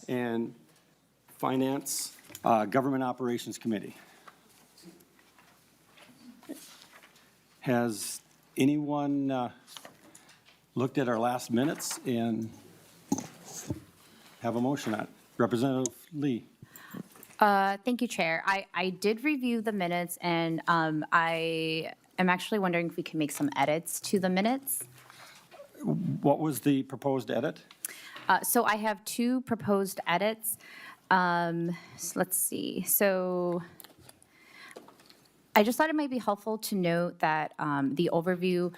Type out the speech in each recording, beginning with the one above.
and Finance, Government Operations Committee. Has anyone looked at our last minutes and have a motion on it? Representative Lee. Thank you, Chair. I did review the minutes, and I am actually wondering if we can make some edits to the minutes. What was the proposed edit? So I have two proposed edits. So let's see. So I just thought it might be helpful to note that the overview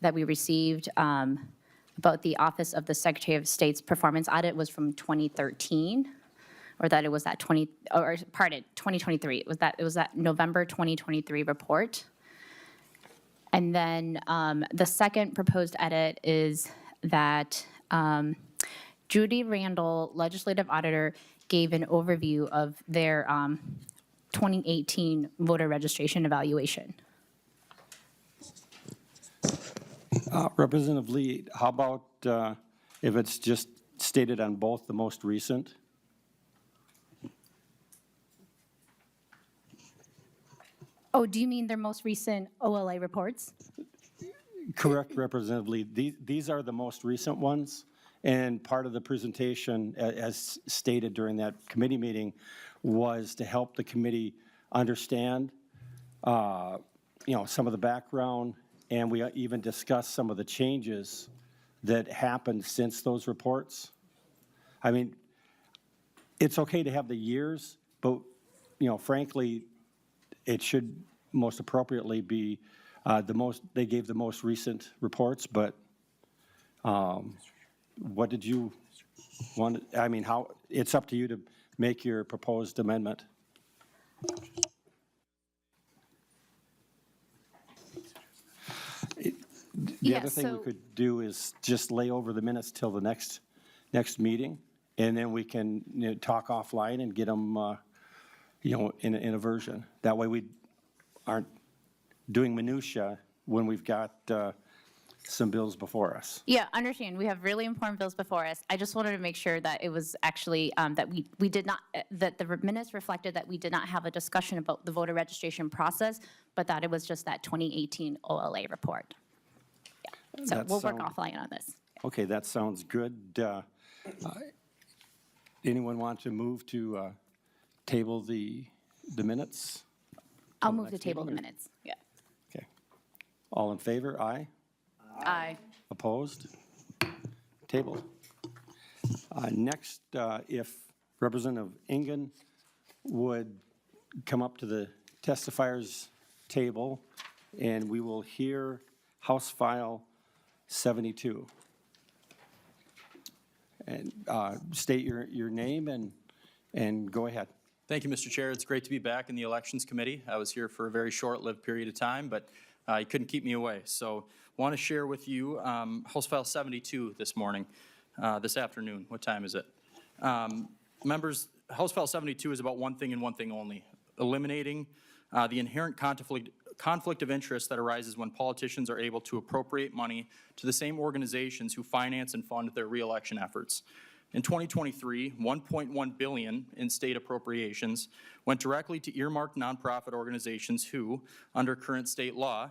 that we received about the Office of the Secretary of State's performance audit was from 2013, or that it was that 2023. It was that November 2023 report. And then the second proposed edit is that Judy Randall, legislative auditor, gave an overview of their 2018 voter registration evaluation. Representative Lee, how about if it's just stated on both the most recent? Oh, do you mean their most recent OLA reports? Correct, Representative Lee. These are the most recent ones, and part of the presentation, as stated during that committee meeting, was to help the committee understand, some of the background, and we even discussed some of the changes that happened since those reports. I mean, it's okay to have the years, but frankly, it should most appropriately be they gave the most recent reports, but what did you want? I mean, it's up to you to make your proposed amendment. The other thing we could do is just lay over the minutes till the next meeting, and then we can talk offline and get them in a version. That way we aren't doing minutia when we've got some bills before us. Yeah, understand. We have really important bills before us. I just wanted to make sure that it was actually that we did not, that the minutes reflected that we did not have a discussion about the voter registration process, but that it was just that 2018 OLA report. Yeah. So we'll work offline on this. Okay, that sounds good. Anyone want to move to table the minutes? I'll move to table the minutes. Yeah. Okay. All in favor? Aye. Aye. Opposed? Table. Next, if Representative Engen would come up to the testifiers table, and we will hear House File 72. And state your name and go ahead. Thank you, Mr. Chair. It's great to be back in the Elections Committee. I was here for a very short-lived period of time, but you couldn't keep me away. So I want to share with you House File 72 this morning, this afternoon. What time is it? Members, House File 72 is about one thing and one thing only: eliminating the inherent conflict of interest that arises when politicians are able to appropriate money to the same organizations who finance and fund their reelection efforts. In 2023, $1.1 billion in state appropriations went directly to earmarked nonprofit organizations who, under current state law,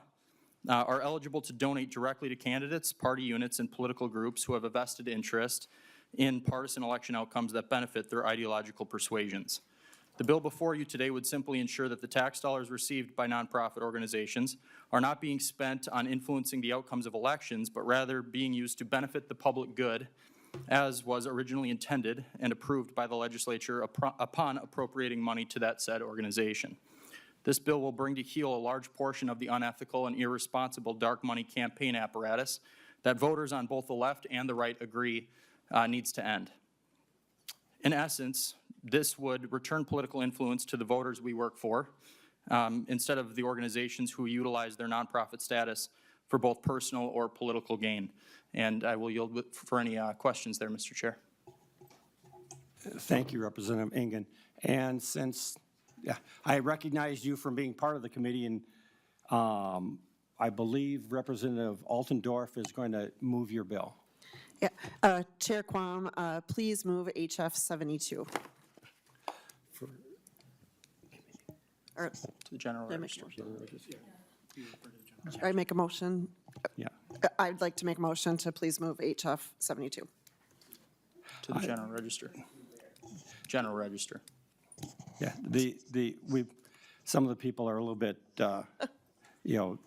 are eligible to donate directly to candidates, party units, and political groups who have a vested interest in partisan election outcomes that benefit their ideological persuasions. The bill before you today would simply ensure that the tax dollars received by nonprofit organizations are not being spent on influencing the outcomes of elections, but rather being used to benefit the public good, as was originally intended and approved by the legislature upon appropriating money to that said organization. This bill will bring to heel a large portion of the unethical and irresponsible dark money campaign apparatus that voters on both the left and the right agree needs to end. In essence, this would return political influence to the voters we work for, instead of the organizations who utilize their nonprofit status for both personal or political gain. And I will yield for any questions there, Mr. Chair. Thank you, Representative Engen. And since I recognize you from being part of the committee, and I believe Representative Altendorf is going to move your bill. Yeah. Chair Quam, please move HF 72. Or To the general did I make a register. motion? I make a motion. Yeah. I'd like to make a motion to please move HF 72. To the general register. General register. Yeah, some of the people are a little bit,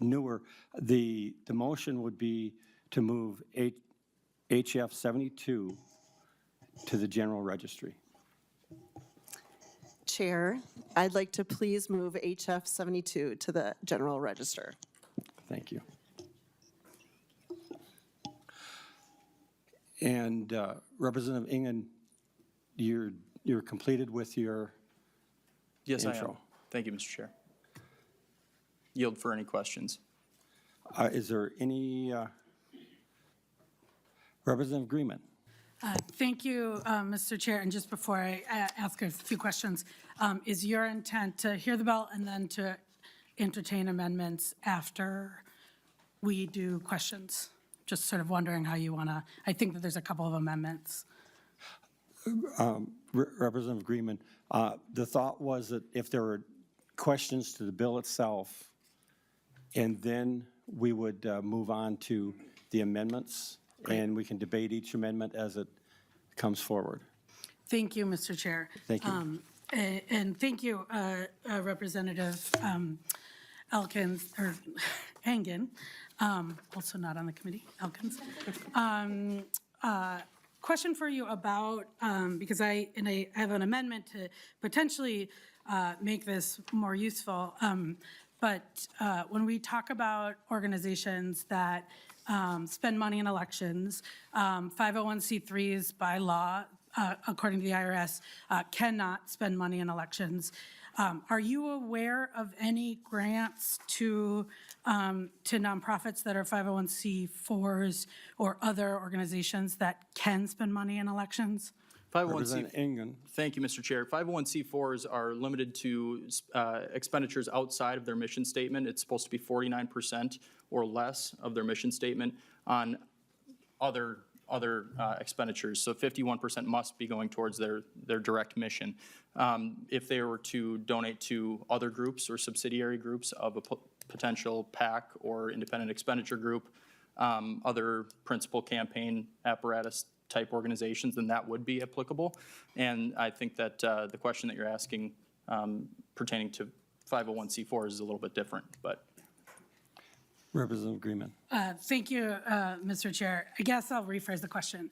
newer. The motion would be to move HF 72 to the general registry. Chair, I'd like to please move HF 72 to the general register. Thank you. And Representative Engen, you're completed with your Yes, I am. intro. Thank you, Mr. Chair. Yield for any questions. Is there any, Representative Greenman? Thank you, Mr. Chair. And just before I ask a few questions, is your intent to hear the bill and then to entertain amendments after we do questions? Just sort of wondering how you want to, I think that there's a couple of amendments. Representative Greenman, the thought was that if there were questions to the bill itself, and then we would move on to the amendments, and we can debate each amendment as it comes forward. Thank you, Mr. Chair. Thank you. And thank you, Representative Elkins, or Engen, also not on the committee, Elkins. Question for you about, because I have an amendment to potentially make this more useful, but when we talk about organizations that spend money in elections, 501c3s by law, according to the IRS, cannot spend money in elections. Are you aware of any grants to nonprofits that are 501c4s or other organizations that can spend money in elections? 501c. Representative Engen. Thank you, Mr. Chair. 501c4s are limited to expenditures outside of their mission statement. It's supposed to be 49% or less of their mission statement on other expenditures. So 51% must be going towards their direct mission. If they were to donate to other groups or subsidiary groups of a potential PAC or independent expenditure group, other principal campaign apparatus type organizations, then that would be applicable. And I think that the question that you're asking pertaining to 501c4 is a little bit different, but. Representative Greenman. Thank you, Mr. Chair. I guess I'll rephrase the question.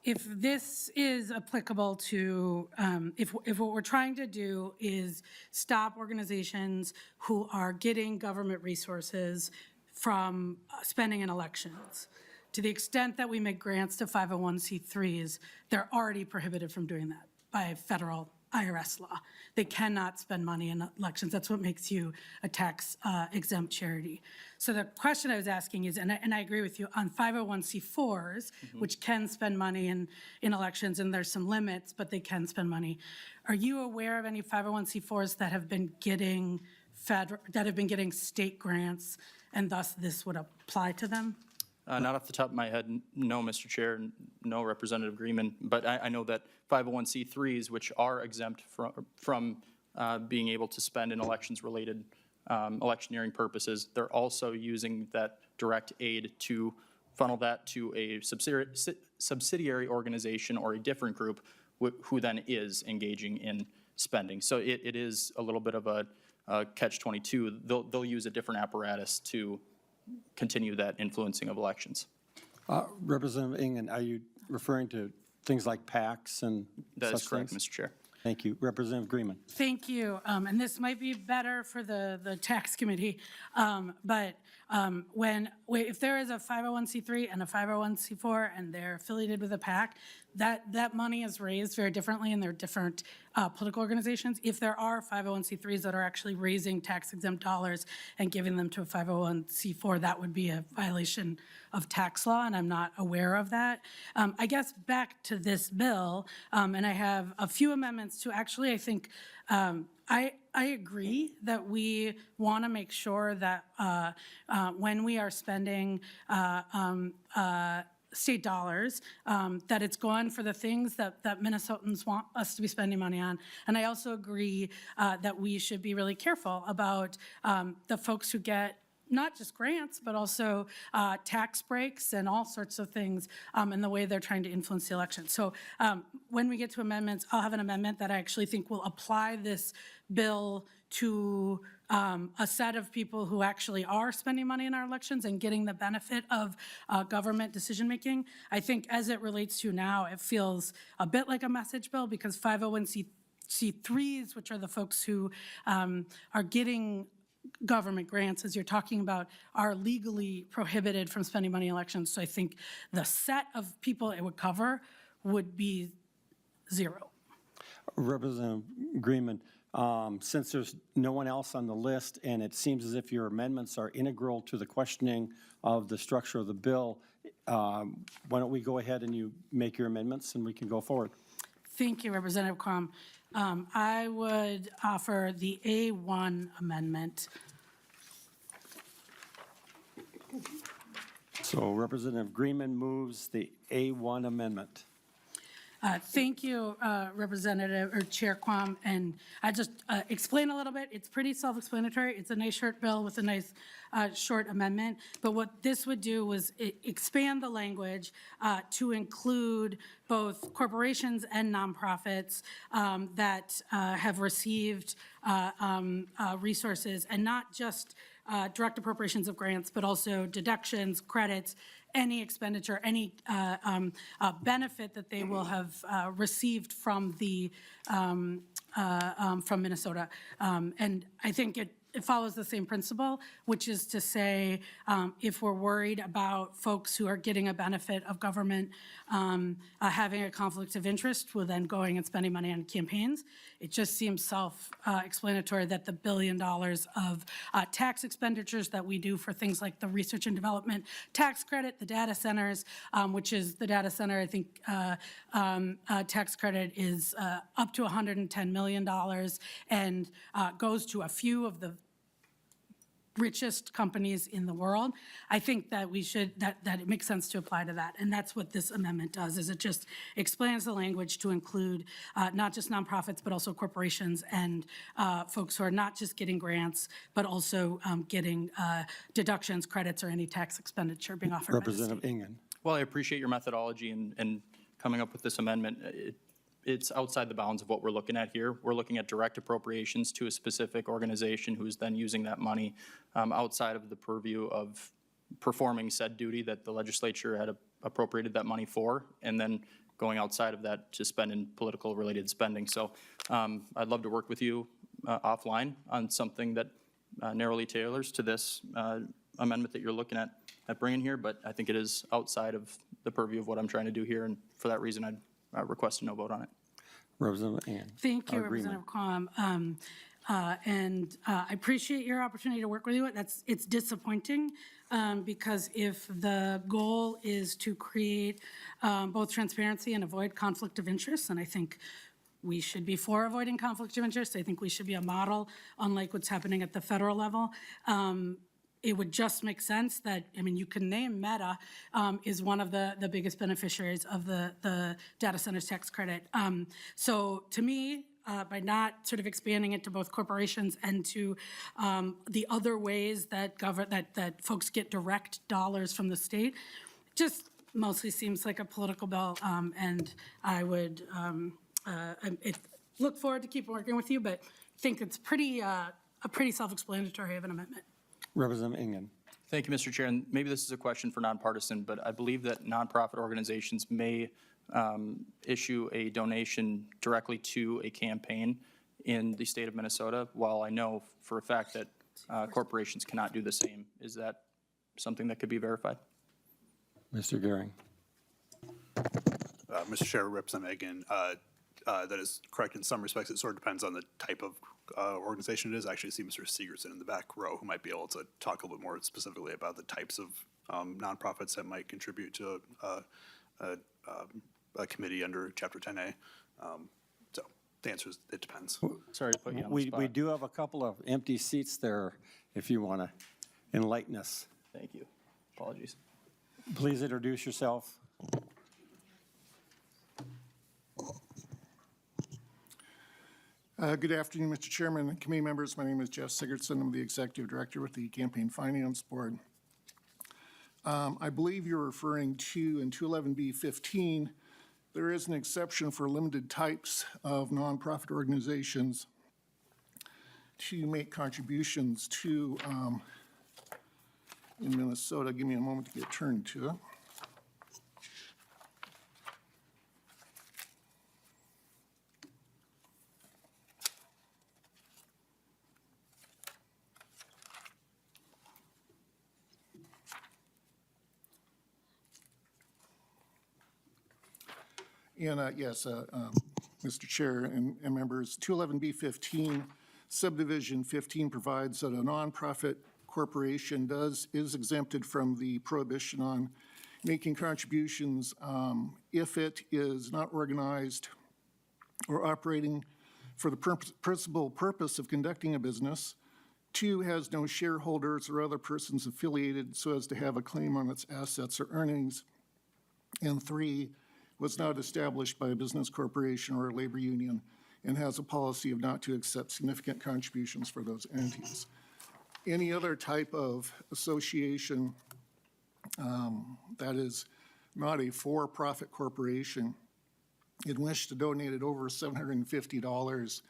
If this is applicable to, if what we're trying to do is stop organizations who are getting government resources from spending in elections, to the extent that we make grants to 501c3s, they're already prohibited from doing that by federal IRS law. They cannot spend money in elections. That's what makes you a tax exempt charity. So the question I was asking is, and I agree with you, on 501c4s, which can spend money in elections, and there's some limits, but they can spend money. Are you aware of any 501c4s that have been getting state grants, and thus this would apply to them? Not off the top of my head, no, Mr. Chair, no, Representative Greenman. But I know that 501c3s, which are exempt from being able to spend in elections-related electioneering purposes, they're also using that direct aid to funnel that to a subsidiary organization or a different group who then is engaging in spending. So it is a little bit of a catch-22. They'll use a different apparatus to continue that influencing of elections. Representative Engen, are you referring to things like PACs and That is such correct, things? Mr. Chair. Thank you. Representative Greenman. Thank you. And this might be better for the tax committee. But if there is a 501c3 and a 501c4 and they're affiliated with a PAC, that money is raised very differently in their different political organizations. If there are 501c3s that are actually raising tax-exempt dollars and giving them to a 501c4, that would be a violation of tax law, and I'm not aware of that. I guess back to this bill, and I have a few amendments to actually, I think, I agree that we want to make sure that when we are spending state dollars, that it's gone for the things that Minnesotans want us to be spending money on. And I also agree that we should be really careful about the folks who get not just grants, but also tax breaks and all sorts of things in the way they're trying to influence the election. So when we get to amendments, I'll have an amendment that I actually think will apply this bill to a set of people who actually are spending money in our elections and getting the benefit of government decision-making. I think as it relates to now, it feels a bit like a message bill because 501c3s, which are the folks who are getting government grants, as you're talking about, are legally prohibited from spending money in elections. So I think the set of people it would cover would be zero. Representative Greenman, since there's no one else on the list, and it seems as if your amendments are integral to the questioning of the structure of the bill, why don't we go ahead and you make your amendments and we can go forward? Thank you, Representative Quam. I would offer the A1 amendment. So Representative Greenman moves the A1 amendment. Thank you, Representative or Chair Quam, and I just explain a little bit. It's pretty self-explanatory. It's a nice short bill with a nice short amendment. But what this would do was expand the language to include both corporations and nonprofits that have received resources, and not just direct appropriations of grants, but also deductions, credits, any expenditure, any benefit that they will have received from the from Minnesota. And I think it follows the same principle, which is to say, if we're worried about folks who are getting a benefit of government having a conflict of interest with then going and spending money on campaigns, it just seems self-explanatory that the $1 billion of tax expenditures that we do for things like the research and development tax credit, the data centers, which is the data center, I think tax credit is up to $110 million and goes to a few of the richest companies in the world. I think that we should, that it makes sense to apply to that. And that's what this amendment does, is it just expands the language to include not just nonprofits, but also corporations and folks who are not just getting grants, but also getting deductions, credits, or any tax expenditure being offered by the state. Representative Engen. Well, I appreciate your methodology and coming up with this amendment. It's outside the bounds of what we're looking at here. We're looking at direct appropriations to a specific organization who's then using that money outside of the purview of performing said duty that the legislature had appropriated that money for, and then going outside of that to spend in political related spending. So I'd love to work with you offline on something that narrowly tailors to this amendment that you're looking at bringing here, but I think it is outside of the purview of what I'm trying to do here, and for that reason, I'd request a no vote on it. Representative Engen. Thank you, Representative Quam. And I appreciate your opportunity to work with you. It's disappointing because if the goal is to create both transparency and avoid conflict of interest, and I think we should be for avoiding conflict of interest. I think we should be a model, unlike what's happening at the federal level. It would just make sense that, I mean, you can name Meta is one of the biggest beneficiaries of the data centers tax credit. So to me, by not sort of expanding it to both corporations and to the other ways that that folks get direct dollars from the state, just mostly seems like a political bill. And I would look forward to keep working with you, but think it's a pretty self-explanatory of an amendment. Representative Engen. Thank you, Mr. Chair. And maybe this is a question for nonpartisan, but I believe that nonprofit organizations may issue a donation directly to a campaign in the state of Minnesota, while I know for a fact that corporations cannot do the same. Is that something that could be verified? Mr. Gehring. Mr. Chair, Representative Engen, that is correct in some respects. It sort of depends on the type of organization it is. I actually see Mr. Segerson in the back row who might be able to talk a little bit more specifically about the types of nonprofits that might contribute to a committee under Chapter 10A. So the answer is it depends. Sorry to put you on the We spot. do have a couple of empty seats there if you want to enlighten us. Thank you. Apologies. Please introduce yourself. Good afternoon, Mr. Chairman and committee members. My name is Jeff Sigurdsson. I'm the Executive Director with the Campaign Finance Board. I believe you're referring to in 211B15, there is an exception for limited types of nonprofit organizations to make contributions to, in Minnesota. Give me a moment to get turned to it. And yes, Mr. Chair and members, 211B15, subdivision 15 provides that a nonprofit corporation is exempted from the prohibition on making contributions if it is not organized or operating for the principal purpose of conducting a business. 2, has no shareholders or other persons affiliated so as to have a claim on its assets or earnings. And 3, was not established by a business corporation or a labor union and has a policy of not to accept significant contributions for those entities. Any other type of association that is not a for-profit corporation in which to donate it over $750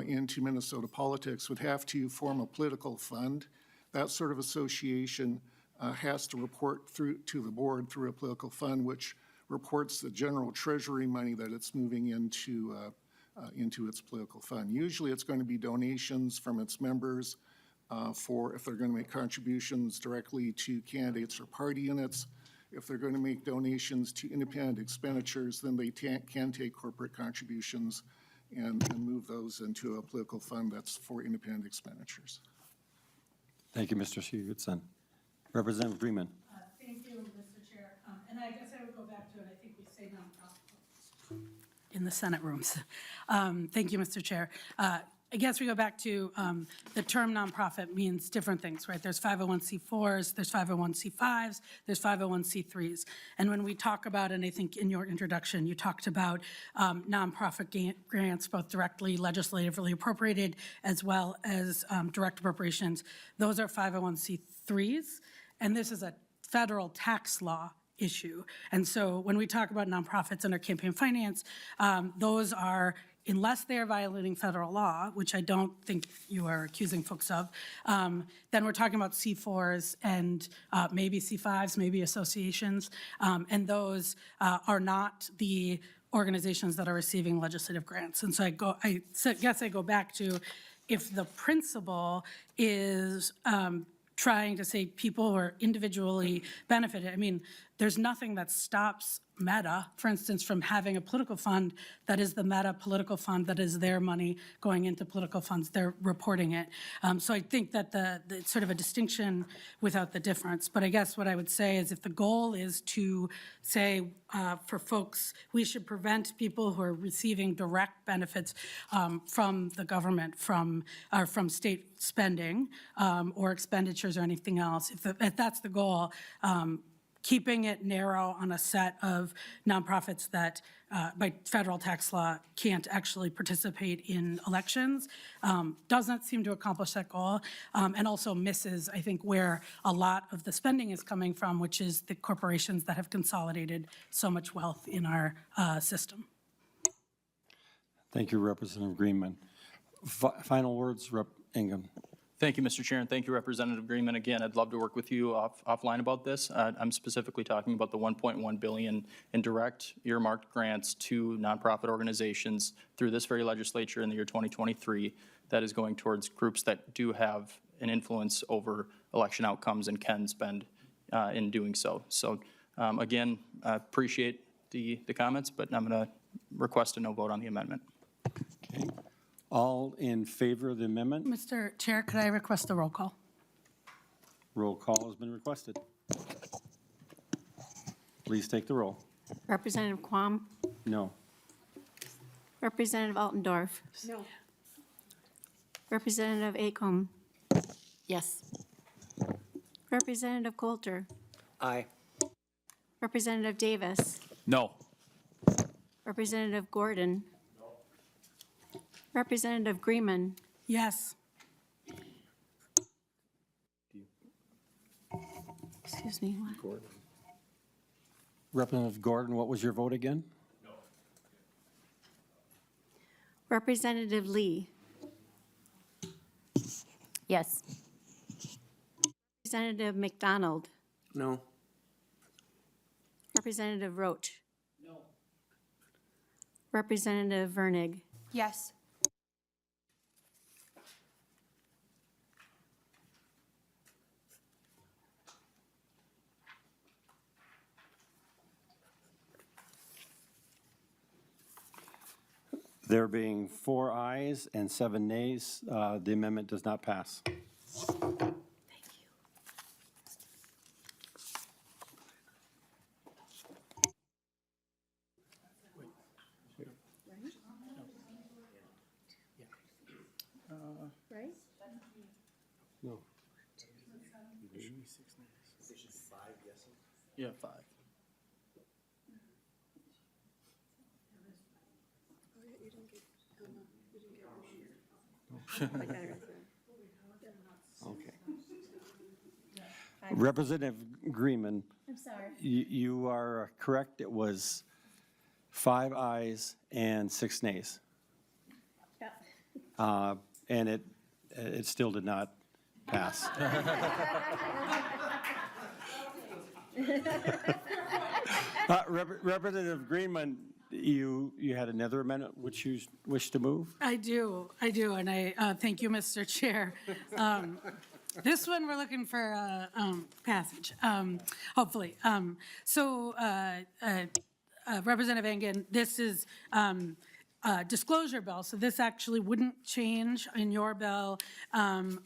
into Minnesota politics would have to form a political fund. That sort of association has to report through to the board through a political fund, which reports the general treasury money that it's moving into its political fund. Usually it's going to be donations from its members for if they're going to make contributions directly to candidates or party units. If they're going to make donations to independent expenditures, then they can take corporate contributions and move those into a political fund that's for independent expenditures. Thank you, Mr. Sigurdsson. Representative Greenman. Thank you, Mr. Chair. And I guess I would go back to it. I think we say nonprofit in the Senate rooms. Thank you, Mr. Chair. I guess we go back to the term nonprofit means different things, right? There's 501c4s, there's 501c5s, there's 501c3s. And when we talk about, and I think in your introduction, you talked about nonprofit grants, both directly legislatively appropriated as well as direct appropriations. Those are 501c3s. And this is a federal tax law issue. And so when we talk about nonprofits under campaign finance, those are, unless they are violating federal law, which I don't think you are accusing folks of, then we're talking about C4s and maybe C5s, maybe associations, and those are not the organizations that are receiving legislative grants. And so I guess I go back to, if the principle is trying to say people who are individually benefited, I mean, there's nothing that stops Meta, for instance, from having a political fund that is the Meta political fund that is their money going into political funds. They're reporting it. So I think that it's sort of a distinction without the difference. But I guess what I would say is if the goal is to say for folks, we should prevent people who are receiving direct benefits from the government, from state spending or expenditures or anything else, if that's the goal, keeping it narrow on a set of nonprofits that by federal tax law can't actually participate in elections doesn't seem to accomplish that goal, and also misses, I think, where a lot of the spending is coming from, which is the corporations that have consolidated so much wealth in our system. Thank you, Representative Greenman. Final words, Rep. Engen. Thank you, Mr. Chair, and thank you, Representative Greenman. Again, I'd love to work with you offline about this. I'm specifically talking about the $1.1 billion in direct earmarked grants to nonprofit organizations through this very legislature in the year 2023 that is going towards groups that do have an influence over election outcomes and can spend in doing so. So again, I appreciate the comments, but I'm going to request a no vote on the amendment. Okay. All in favor of the amendment? Mr. Chair, could I request a roll call? Roll call has been requested. Please take the roll. Representative Quam. No. Representative Altendorf. No. Representative Acomb. Yes. Representative Coulter. Aye. Representative Davis. No. Representative Gordon. Representative Greenman. Yes. Excuse me. What? Representative Gordon, what was your vote again? Representative Lee. Yes. Representative McDonald. No. Representative Roach. No. Representative Vernig. Yes. There being 4 ayes and 7 nays, the amendment does not pass. Right? No. Yeah, 5. Okay. Representative Greenman, I'm sorry. you are correct. It was 5 ayes and 6 nays. And it still did not pass. Representative Greenman, you had another amendment which you wish to move? I do, and I thank you, Mr. Chair. This one, we're looking for passage, hopefully. Representative Engen, this is disclosure bill, so this actually wouldn't change in your bill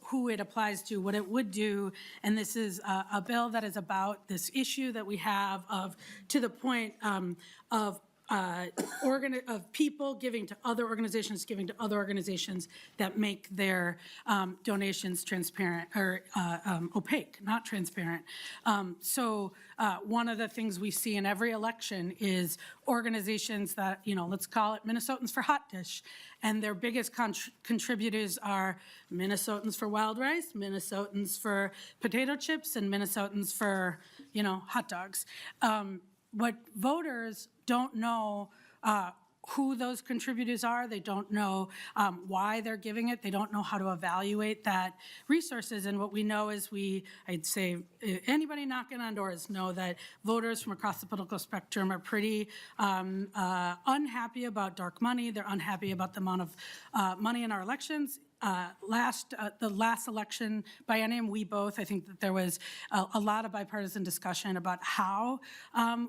who it applies to, what it would do, and this is a bill that is about this issue that we have of, to the point of people giving to other organizations that make their donations transparent or opaque, not transparent. So one of the things we see in every election is organizations that, let's call it Minnesotans for Hot Dish, and their biggest contributors are Minnesotans for Wild Rice, Minnesotans for potato chips, and Minnesotans for, hot dogs. What voters don't know who those contributors are. They don't know why they're giving it. They don't know how to evaluate that resources. And what we know is I'd say anybody knocking on doors know that voters from across the political spectrum are pretty unhappy about dark money. They're unhappy about the amount of money in our elections. The last election biennium, I think that there was a lot of bipartisan discussion about how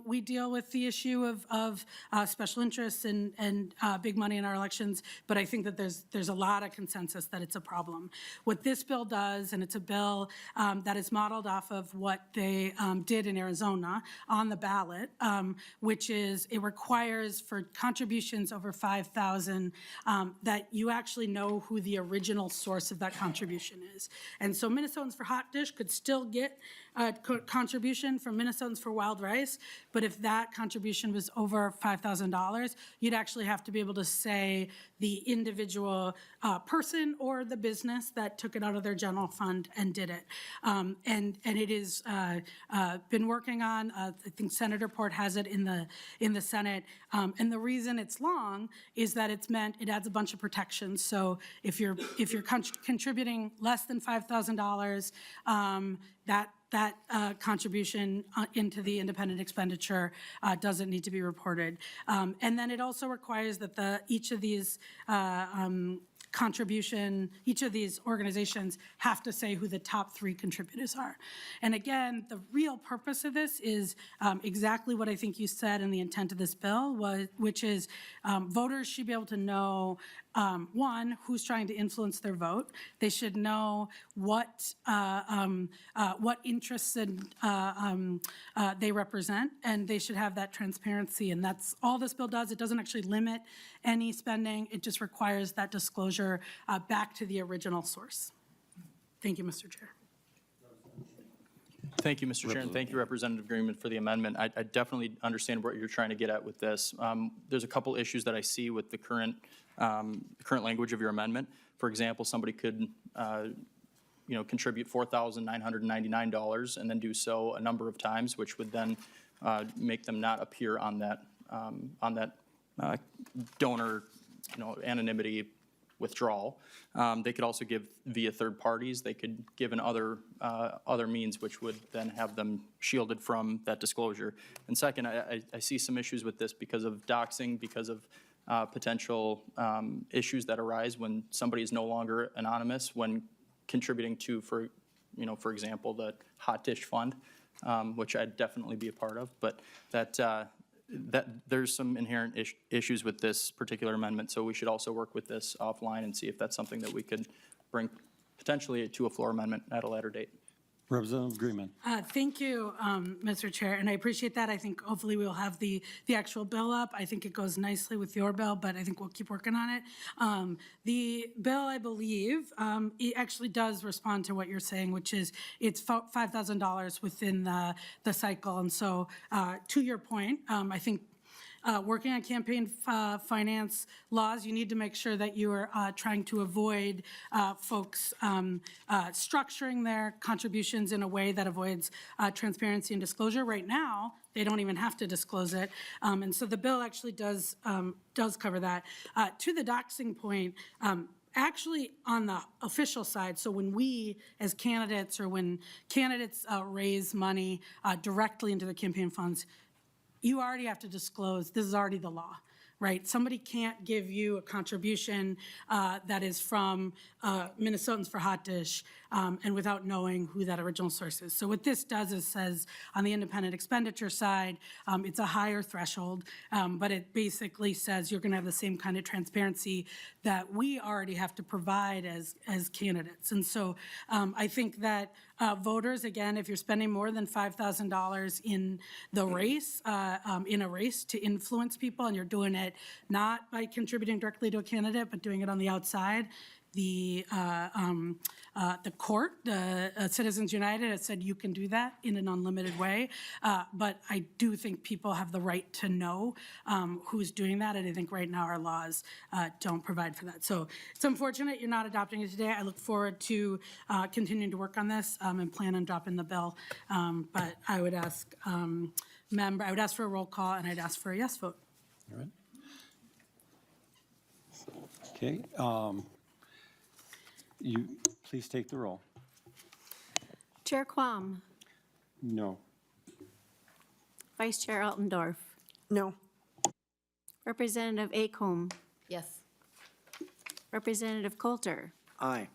we deal with the issue of special interests and big money in our elections, but I think that there's a lot of consensus that it's a problem. What this bill does, and it's a bill that is modeled off of what they did in Arizona on the ballot, which is it requires for contributions over $5,000 that you actually know who the original source of that contribution is. And so Minnesotans for Hot Dish could still get a contribution from Minnesotans for Wild Rice, but if that contribution was over $5,000, you'd actually have to be able to say the individual person or the business that took it out of their general fund and did it. And it is been working on, I think Senator Port has it in the Senate, and the reason it's long is that it adds a bunch of protections. So if you're contributing less than $5,000, that contribution into the independent expenditure doesn't need to be reported. And then it also requires that each of these each of these organizations have to say who the top 3 contributors are. And again, the real purpose of this is exactly what I think you said in the intent of this bill, which is voters should be able to know, one, who's trying to influence their vote. They should know what interests they represent, and they should have that transparency. And that's all this bill does. It doesn't actually limit any spending. It just requires that disclosure back to the original source. Thank you, Mr. Chair. Thank you, Mr. Chair, and thank you, Representative Greenman, for the amendment. I definitely understand what you're trying to get at with this. There's a couple issues that I see with the current language of your amendment. For example, somebody could, contribute $4,999 and then do so a number of times, which would then make them not appear on that donor, anonymity withdrawal. They could also give via third parties. They could give in other means, which would then have them shielded from that disclosure. And second, I see some issues with this because of doxing, because of potential issues that arise when somebody is no longer anonymous when contributing to, for example, the Hot Dish Fund, which I'd definitely be a part of. But that there's some inherent issues with this particular amendment, so we should also work with this offline and see if that's something that we could bring potentially to a floor amendment at a later date. Representative Greenman. Thank you, Mr. Chair, and I appreciate that. I think hopefully we'll have the actual bill up. I think it goes nicely with your bill, but I think we'll keep working on it. The bill, I believe, it actually does respond to what you're saying, which is it's $5,000 within the cycle. And so to your point, I think working on campaign finance laws, you need to make sure that you are trying to avoid folks structuring their contributions in a way that avoids transparency and disclosure. Right now, they don't even have to disclose it. And so the bill actually does cover that. To the doxing point, actually on the official side, so when we as candidates or when candidates raise money directly into the campaign funds, you already have to disclose, this is already the law, right? Somebody can't give you a contribution that is from Minnesotans for Hot Dish and without knowing who that original source is. So what this does is says on the independent expenditure side, it's a higher threshold, but it basically says you're gonna have the same kind of transparency that we already have to provide as candidates. And so I think that voters, again, if you're spending more than $5,000 in the race, in a race to influence people, and you're doing it not by contributing directly to a candidate, but doing it on the outside, the court, Citizens United, has said you can do that in an unlimited way. But I do think people have the right to know who's doing that, and I think right now our laws don't provide for that. So it's unfortunate you're not adopting it today. I look forward to continuing to work on this and plan on dropping the bill. But I would ask I would ask for a roll call, and I'd ask for a yes vote. All right. Okay. You please take the roll. Chair Quam, No. Vice Chair Altendorf, No. Representative Acomb, Yes. Representative Coulter, Aye.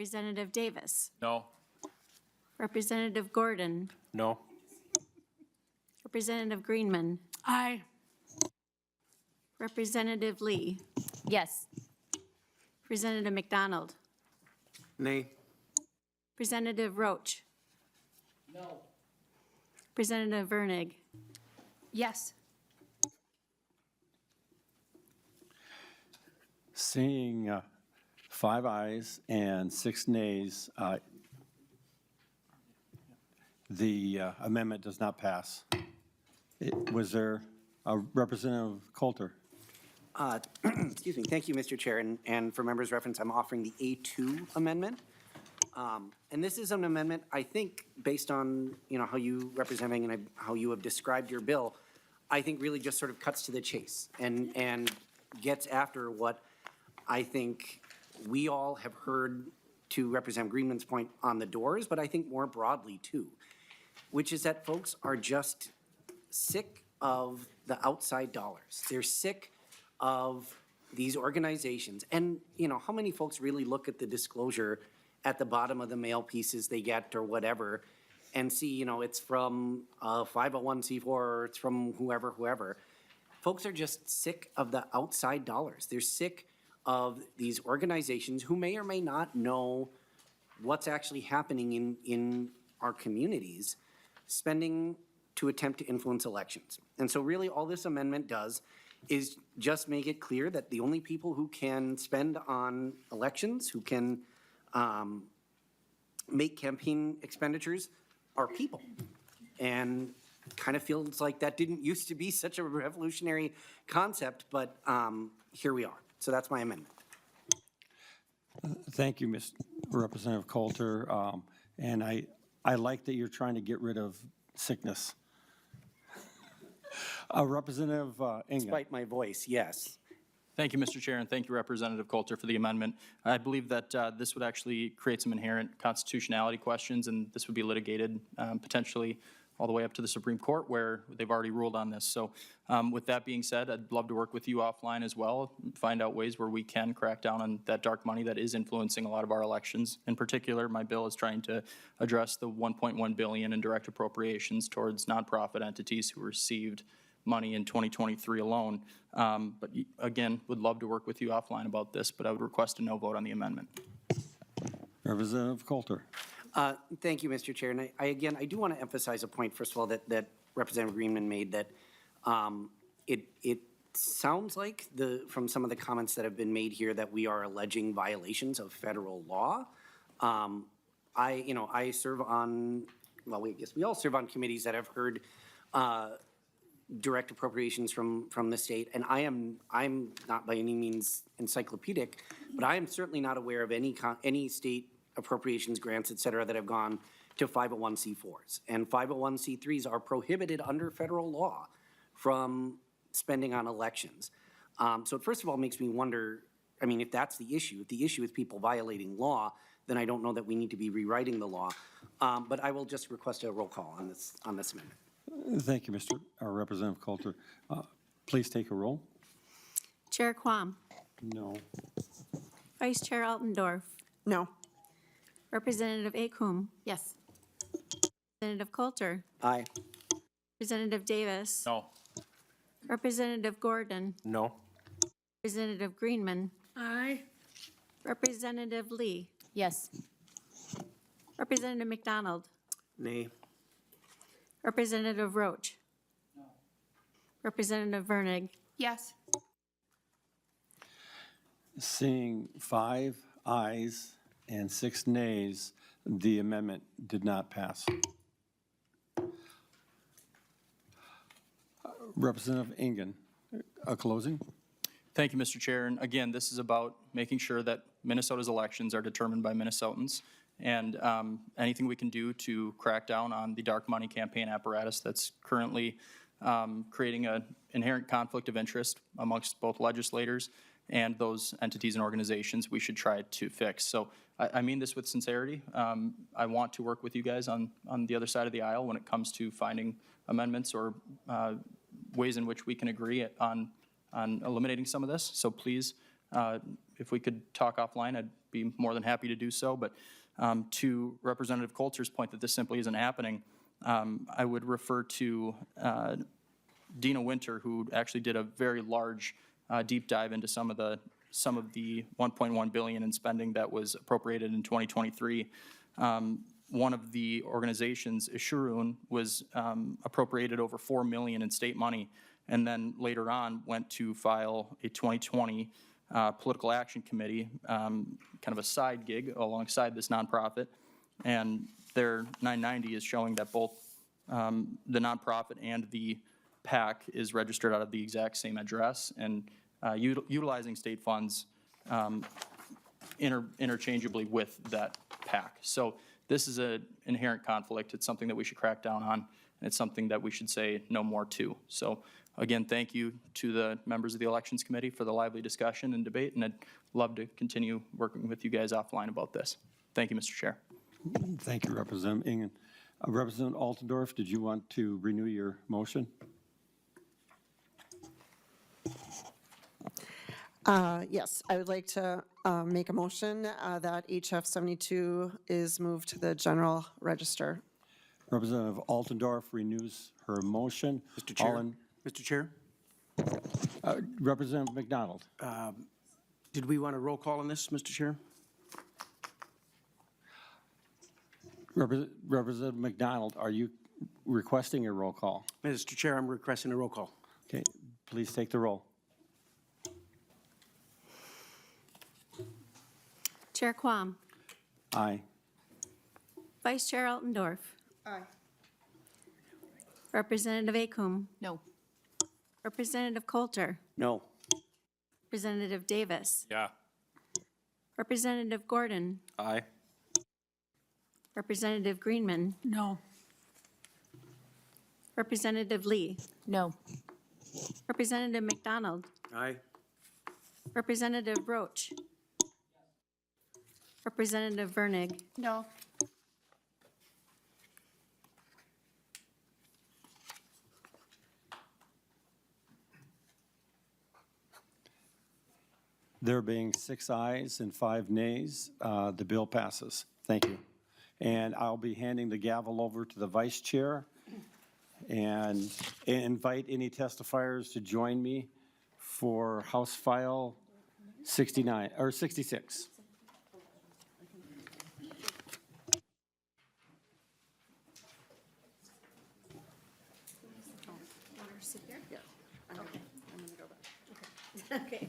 Representative Davis, No. Representative Gordon, No. Representative Greenman, Aye. Representative Lee, Yes. Representative McDonald, Nay. Representative Roach. No. Representative Vernig, Yes. Seeing 5 ayes and 6 nays, the amendment does not pass. Was there a Representative Coulter? Excuse me. Thank you, Mr. Chair. And for members' reference, I'm offering the A2 amendment. And this is an amendment, I think, based on, how you, Representative Engen, and how you have described your bill, I think really just sort of cuts to the chase and gets after what I think we all have heard, to Representative Greenman's point, on the doors, but I think more broadly too, which is that folks are just sick of the outside dollars. They're sick of these organizations. And, how many folks really look at the disclosure at the bottom of the mail pieces they get or whatever and see, it's from 501c4 or it's from whoever. Folks are just sick of the outside dollars. They're sick of these organizations who may or may not know what's actually happening in our communities, spending to attempt to influence elections. And so really all this amendment does is just make it clear that the only people who can spend on elections, who can make campaign expenditures are people. And kind of feels like that didn't used to be such a revolutionary concept, but here we are. So that's my amendment. Thank you, Representative Coulter. And I like that you're trying to get rid of sickness. Representative Engen. Despite my voice, yes. Thank you, Mr. Chair, and thank you, Representative Coulter, for the amendment. I believe that this would actually create some inherent constitutionality questions, and this would be litigated potentially all the way up to the Supreme Court, where they've already ruled on this. So with that being said, I'd love to work with you offline as well, find out ways where we can crack down on that dark money that is influencing a lot of our elections. In particular, my bill is trying to address the $1.1 billion in direct appropriations towards nonprofit entities who received money in 2023 alone. But again, would love to work with you offline about this, but I would request a no vote on the amendment. Representative Coulter. Thank you, Mr. Chair. And I do want to emphasize a point, first of all, that Representative Greenman made, that it sounds like from some of the comments that have been made here that we are alleging violations of federal law. I serve on, well, I guess we all serve on committees that have heard direct appropriations from the state, and I'm not by any means encyclopedic, but I am certainly not aware of any state appropriations, grants, et cetera, that have gone to 501c4s. And 501c3s are prohibited under federal law from spending on elections. So it first of all makes me wonder, I mean, if that's the issue, if the issue is people violating law, then I don't know that we need to be rewriting the law. But I will just request a roll call on this amendment. Thank you, Representative Coulter. Please take a roll. Chair Quam. No. Vice Chair Altendorf. No. Representative Acom. Yes. Representative Coulter. Aye. Representative Davis. No. Representative Gordon. No. Representative Greenman. Aye. Representative Lee. Yes. Representative McDonald. Nay. Representative Roach. No. Representative Vernig. Yes. Seeing 5 ayes and 6 nays, the amendment did not pass. Representative Engen, a closing? Thank you, Mr. Chair. And again, this is about making sure that Minnesota's elections are determined by Minnesotans. And anything we can do to crack down on the dark money campaign apparatus that's currently creating an inherent conflict of interest amongst both legislators and those entities and organizations, we should try to fix. So I mean this with sincerity. I want to work with you guys on the other side of the aisle when it comes to finding amendments or ways in which we can agree on eliminating some of this. So please, if we could talk offline, I'd be more than happy to do so. But to Representative Coulter's point that this simply isn't happening, I would refer to Dina Winter, who actually did a very large deep dive into some of the $1.1 billion in spending that was appropriated in 2023. One of the organizations, Ishurun, was appropriated over $4 million in state money, and then later on went to file a 2020 political action committee, kind of a side gig alongside this nonprofit. And their 990 is showing that both the nonprofit and the PAC is registered out of the exact same address, and utilizing state funds interchangeably with that PAC. So this is an inherent conflict. It's something that we should crack down on, and it's something that we should say no more to. So again, thank you to the members of the Elections Committee for the lively discussion and debate, and I'd love to continue working with you guys offline about this. Thank you, Mr. Chair. Thank you, Representative Engen. Representative Altendorf, did you want to renew your motion? Yes, I would like to make a motion that HF 72 is moved to the general register. Representative Altendorf renews her motion. Mr. Chair. All in- Mr. Chair, Representative McDonald. did we want a roll call on this, Mr. Chair? Representative McDonald, are you requesting a roll call? Mr. Chair, I'm requesting a roll call. Okay, please take the roll. Chair Quam. Aye. Vice Chair Altendorf. Aye. Representative Acom. No. Representative Coulter. No. Representative Davis. Yeah. Representative Gordon. Aye. Representative Greenman. No. Representative Lee. No. Representative McDonald. Aye. Representative Roach. Representative Vernig. No. There being 6 ayes and 5 nays, the bill passes. Thank you. And I'll be handing the gavel over to the vice chair and invite any testifiers to join me for House File 69, or 66. Okay.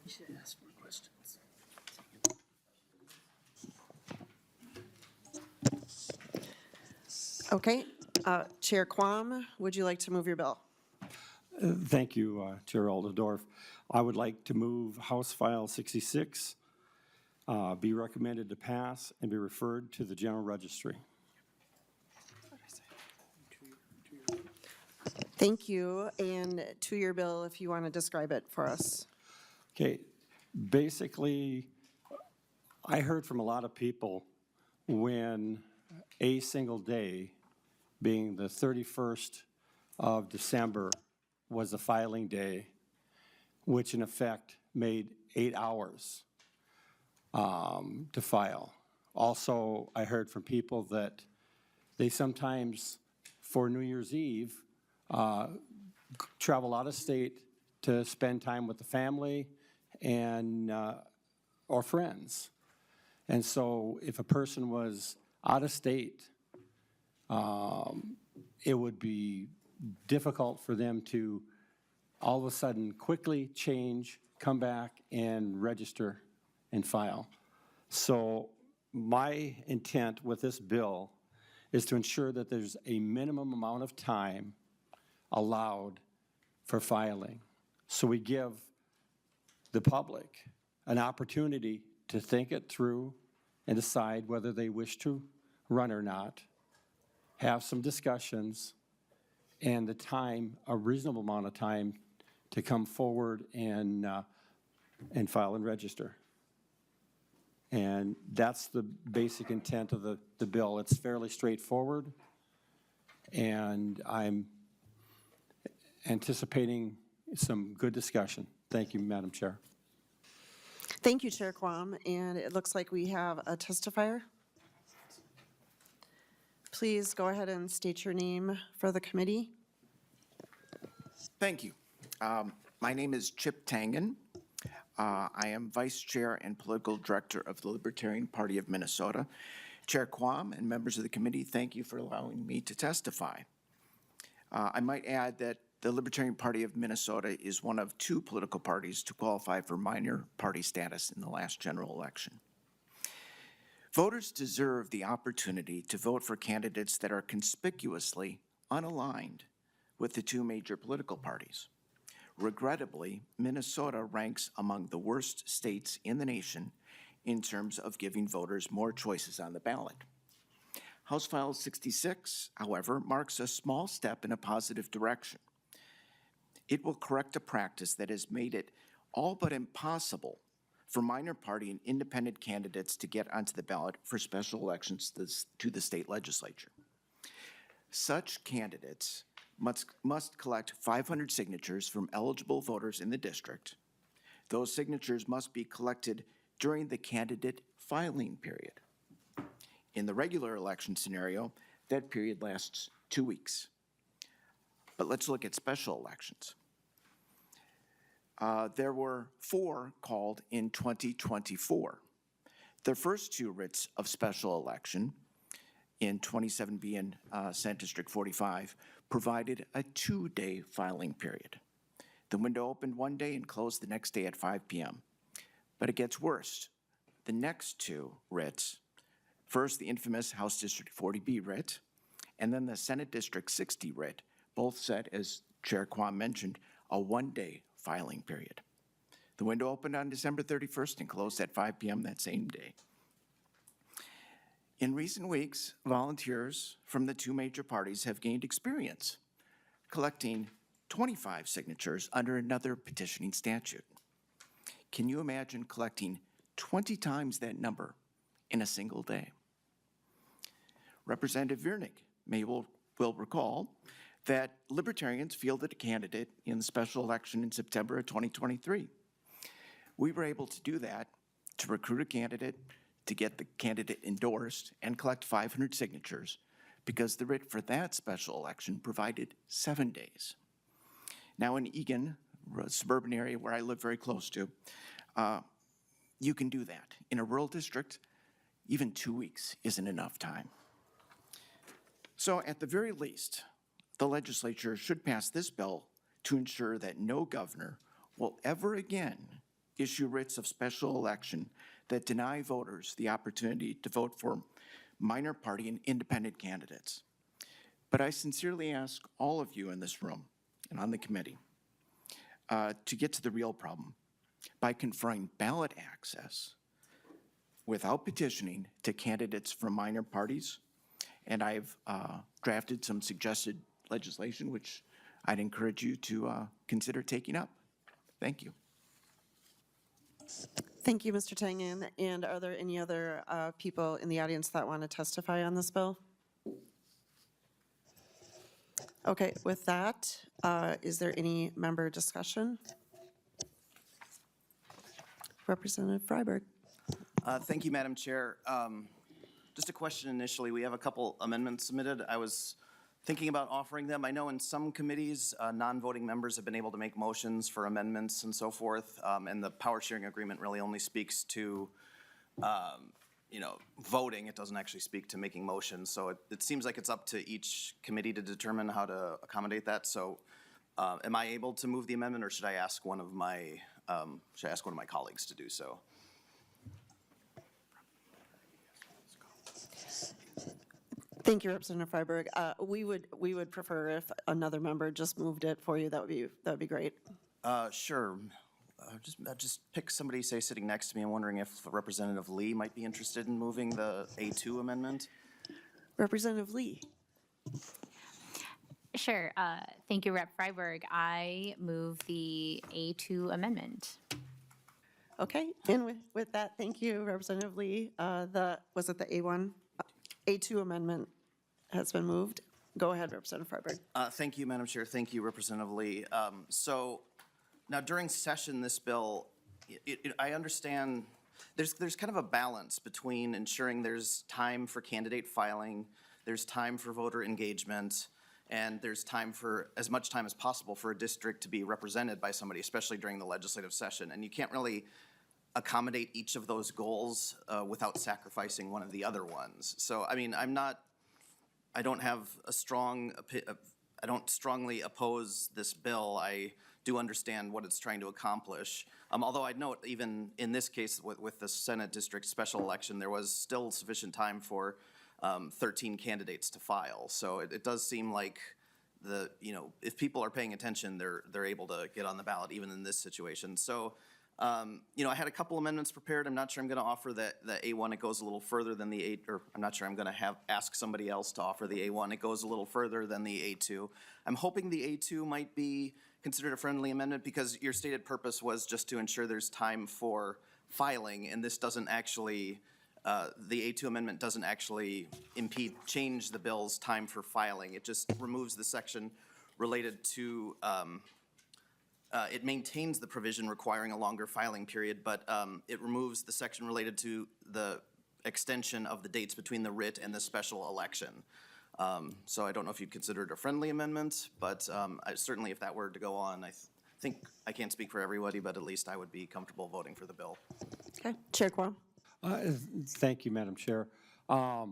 You should ask more questions. Okay. Chair Quam, would you like to move your bill? Thank you, Chair Alderdorf. I would like to move House File 66, be recommended to pass and be referred to the General Registry. Thank you. And to your bill, if you want to describe it for us. Okay, basically, I heard from a lot of people when a single day, being the 31st of December, was the filing day, which in effect made 8 hours to file. Also, I heard from people that they sometimes, for New Year's Eve, travel out of state to spend time with the family and or friends. And so if a person was out of state, it would be difficult for them to all of a sudden quickly change, come back and register and file. So my intent with this bill is to ensure that there's a minimum amount of time allowed for filing. So we give the public an opportunity to think it through and decide whether they wish to run or not, have some discussions, and the time, a reasonable amount of time to come forward and file and register. And that's the basic intent of the bill. It's fairly straightforward, and I'm anticipating some good discussion. Thank you, Madam Chair. Thank you, Chair Quam. And it looks like we have a testifier. Please go ahead and state your name for the committee. Thank you. My name is Chip Tangen. I am Vice Chair and Political Director of the Libertarian Party of Minnesota. Chair Quam and members of the committee, thank you for allowing me to testify. I might add that the Libertarian Party of Minnesota is one of 2 political parties to qualify for minor party status in the last general election. Voters deserve the opportunity to vote for candidates that are conspicuously unaligned with the 2 major political parties. Regrettably, Minnesota ranks among the worst states in the nation in terms of giving voters more choices on the ballot. House File 66, however, marks a small step in a positive direction. It will correct a practice that has made it all but impossible for minor party and independent candidates to get onto the ballot for special elections to the state legislature. Such candidates must collect 500 signatures from eligible voters in the district. Those signatures must be collected during the candidate filing period. In the regular election scenario, that period lasts 2 weeks. But let's look at special elections. There were 4 called in 2024. The first 2 writs of special election in 27B and Senate District 45 provided a 2-day filing period. The window opened one day and closed the next day at 5 p.m. But it gets worse. The next 2 writs, first the infamous House District 40B writ, and then the Senate District 60 writ, both set, as Chair Quam mentioned, a 1-day filing period. The window opened on December 31st and closed at 5 p.m. that same day. In recent weeks, volunteers from the 2 major parties have gained experience collecting 25 signatures under another petitioning statute. Can you imagine collecting 20 times that number in a single day? Representative Vernig will recall that Libertarians fielded a candidate in the special election in September of 2023. We were able to do that, to recruit a candidate, to get the candidate endorsed, and collect 500 signatures, because the writ for that special election provided 7 days. Now in Engen, a suburban area where I live very close to, you can do that. In a rural district, even 2 weeks isn't enough time. So at the very least, the legislature should pass this bill to ensure that no governor will ever again issue writs of special election that deny voters the opportunity to vote for minor party and independent candidates. But I sincerely ask all of you in this room and on the committee to get to the real problem by conferring ballot access without petitioning to candidates from minor parties. And I've drafted some suggested legislation, which I'd encourage you to consider taking up. Thank you. Thank you, Mr. Tangen. And are there any other people in the audience that want to testify on this bill? Okay, with that, is there any member discussion? Representative Freiberg. Thank you, Madam Chair. Just a question initially. We have a couple amendments submitted. I was thinking about offering them. I know in some committees, non-voting members have been able to make motions for amendments and so forth, and the power sharing agreement really only speaks to, voting. It doesn't actually speak to making motions. So it seems like it's up to each committee to determine how to accommodate that. So am I able to move the amendment, or should I ask one of my colleagues to do so? Thank you, Representative Freiberg. We would prefer if another member just moved it for you. That would be great. Sure. Just pick somebody, say, sitting next to me. I'm wondering if Representative Lee might be interested in moving the A2 amendment. Representative Lee. Sure. Thank you, Rep. Freiberg. I move the A2 amendment. Okay, and with that, thank you, Representative Lee. Was it the A1? A2 amendment has been moved. Go ahead, Representative Freiberg. Thank you, Madam Chair. Thank you, Representative Lee. So now during session, this bill, I understand there's kind of a balance between ensuring there's time for candidate filing, there's time for voter engagement, and there's time for, as much time as possible, for a district to be represented by somebody, especially during the legislative session. And you can't really accommodate each of those goals without sacrificing one of the other ones. So, I mean, I don't have a strong, I don't strongly oppose this bill. I do understand what it's trying to accomplish. Although I'd note, even in this case with the Senate District special election, there was still sufficient time for 13 candidates to file. So it does seem like if people are paying attention, they're able to get on the ballot even in this situation. So, I had a couple amendments prepared. I'm not sure I'm going to offer the A1. It goes a little further than the A, or I'm not sure I'm going to ask somebody else to offer the A1. It goes a little further than the A2. I'm hoping the A2 might be considered a friendly amendment because your stated purpose was just to ensure there's time for filing, and this doesn't actually, the A2 amendment doesn't actually change the bill's time for filing. It just removes the section related to, it maintains the provision requiring a longer filing period, but it removes the section related to the extension of the dates between the writ and the special election. So I don't know if you'd consider it a friendly amendment, but certainly if that were to go on, I think, I can't speak for everybody, but at least I would be comfortable voting for the bill. Okay, Chair Quam. Thank you, Madam Chair. I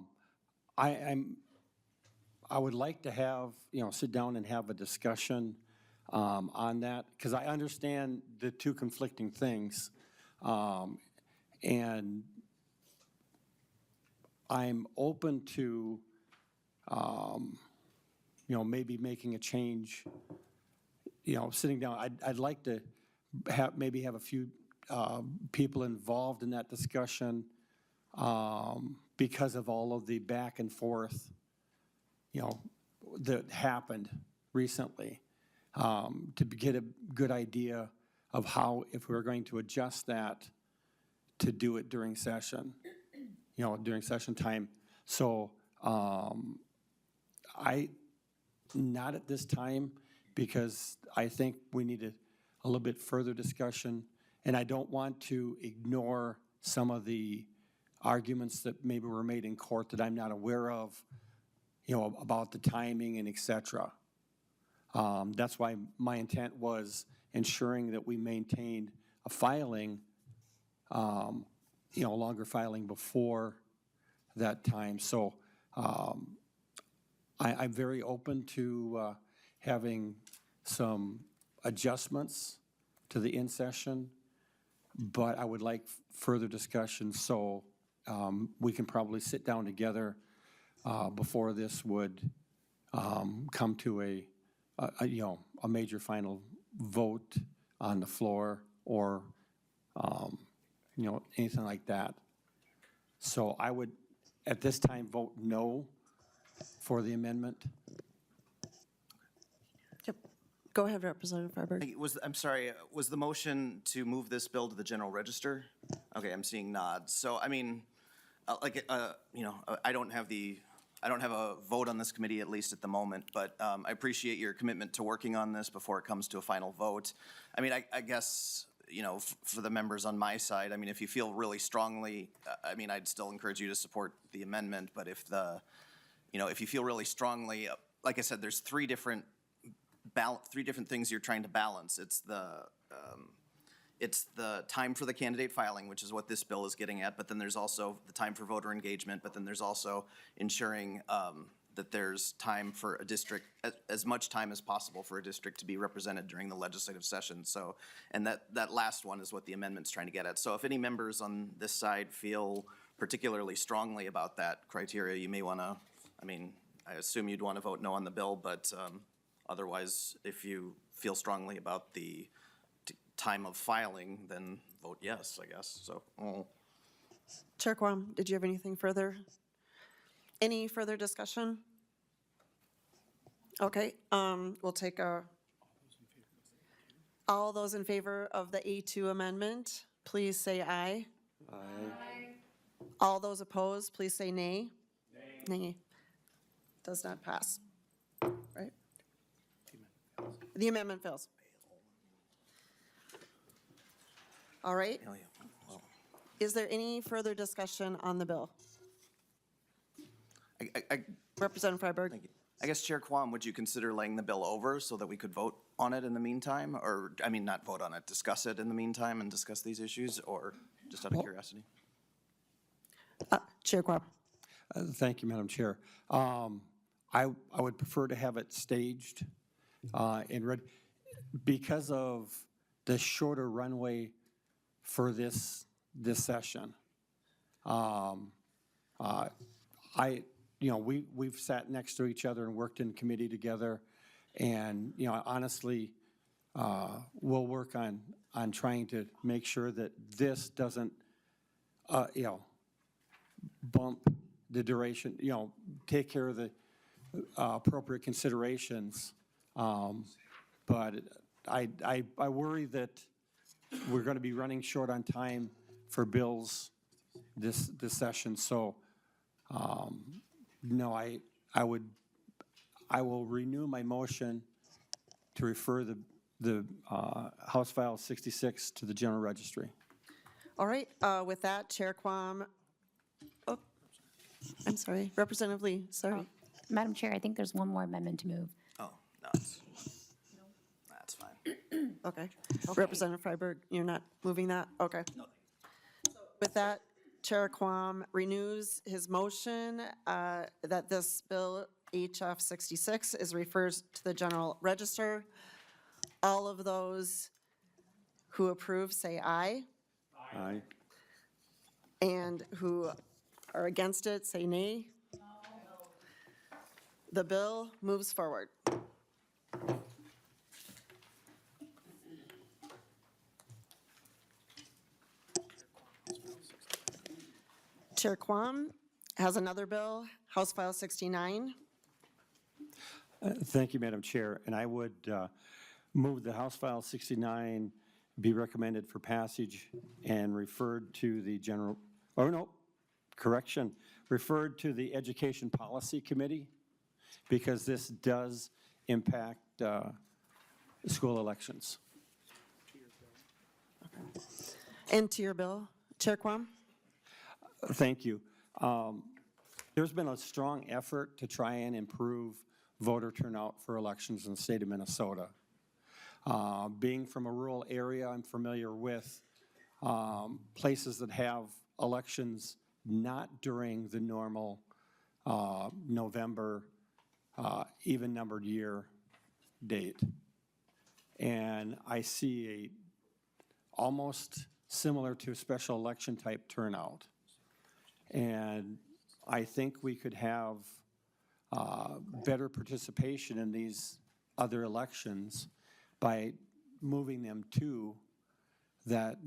would like to have, sit down and have a discussion on that, because I understand the two conflicting things. And I'm open to, maybe making a change, sitting down. I'd like to maybe have a few people involved in that discussion because of all of the back and forth, that happened recently, to get a good idea of how, if we're going to adjust that, to do it during session, during session time. So not at this time, because I think we need a little bit further discussion, and I don't want to ignore some of the arguments that maybe were made in court that I'm not aware of, about the timing and et cetera. That's why my intent was ensuring that we maintained a filing, longer filing before that time. So I'm very open to having some adjustments to the in-session, but I would like further discussion, so we can probably sit down together before this would come to a major final vote on the floor, or anything like that. So I would, at this time, vote no for the amendment. Yep. Go ahead, Representative Freiberg. I'm sorry, was the motion to move this bill to the general register? Okay, I'm seeing nods. So, I mean, I don't have a vote on this committee, at least at the moment, but I appreciate your commitment to working on this before it comes to a final vote. I mean, I guess, for the members on my side, I mean, if you feel really strongly, I'd still encourage you to support the amendment, but if you feel really strongly, like I said, there's three different things you're trying to balance. It's the time for the candidate filing, which is what this bill is getting at, but then there's also the time for voter engagement, but then there's also ensuring that there's time for a district, as much time as possible for a district to be represented during the legislative session. So, and that last one is what the amendment's trying to get at. So if any members on this side feel particularly strongly about that criteria, you may want to, I assume you'd want to vote no on the bill, but otherwise, if you feel strongly about the time of filing, then vote yes, I guess. So. Chair Quam, did you have anything further? Any further discussion? Okay, we'll take all those in favor of the A2 amendment, please say aye. Aye. All those opposed, please say nay. Nay. Nay. Does not pass. Right? The amendment fails. All right. Is there any further discussion on the bill? Representative Freiberg. Thank you. I guess, Chair Quam, would you consider laying the bill over so that we could vote on it in the meantime? Or, not vote on it, discuss it in the meantime and discuss these issues, or just out of curiosity? Chair Quam. Thank you, Madam Chair. I would prefer to have it staged in red, because of the shorter runway for this session. We've sat next to each other and worked in committee together, and, honestly, we'll work on trying to make sure that this doesn't, bump the duration, take care of the appropriate considerations. But I worry that we're going to be running short on time for bills this session. So, no, I will renew my motion to refer the House File 66 to the General Registry. All right, with that, Chair Quam, I'm sorry, Representative Lee, sorry. Madam Chair, I think there's one more amendment to move. Oh, no, that's fine. Okay. Representative Freiberg, you're not moving that? Okay. With that, Chair Quam renews his motion that this bill, HF 66, is referred to the general register. All of those who approve, say aye. Aye. And who are against it, say nay. The bill moves forward. Chair Quam has another bill, House File 69. Thank you, Madam Chair. And I would move that House File 69 be recommended for passage and referred to the general, oh, no, correction, referred to the Education Policy Committee, because this does impact school elections. And to your bill, Chair Quam. Thank you. There's been a strong effort to try and improve voter turnout for elections in the state of Minnesota. Being from a rural area, I'm familiar with places that have elections not during the normal November even numbered year date. And I see almost similar to a special election type turnout. And I think we could have better participation in these other elections by moving them to that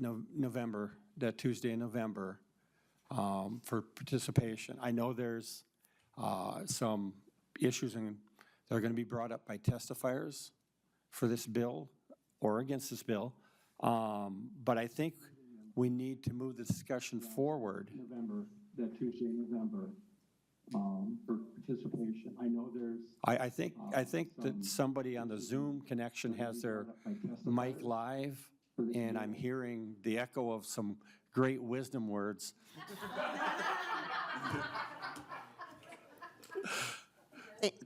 that Tuesday in November for participation. I know there's some issues that are going to be brought up by testifiers for this bill or against this bill, but I think we need to move the discussion forward. That Tuesday in November for participation. I know there's. I think that somebody on the Zoom connection has their mic live, and I'm hearing the echo of some great wisdom words.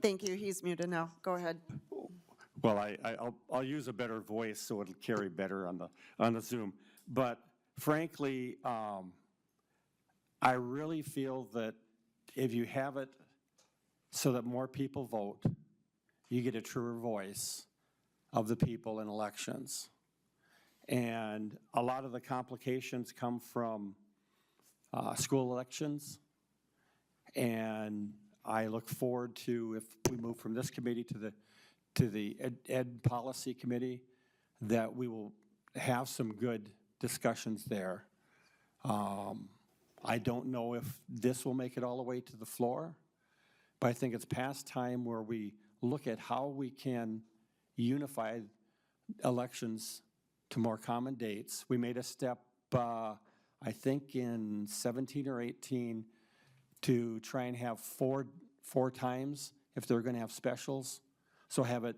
Thank you. He's muted now. Go ahead. Well, I'll use a better voice so it'll carry better on the Zoom. But frankly, I really feel that if you have it so that more people vote, you get a truer voice of the people in elections. And a lot of the complications come from school elections. And I look forward to, if we move from this committee to the Ed Policy Committee, that we will have some good discussions there. I don't know if this will make it all the way to the floor, but I think it's past time where we look at how we can unify elections to more common dates. We made a step, I think in 17 or 18, to try and have four times if they're going to have specials. So have it,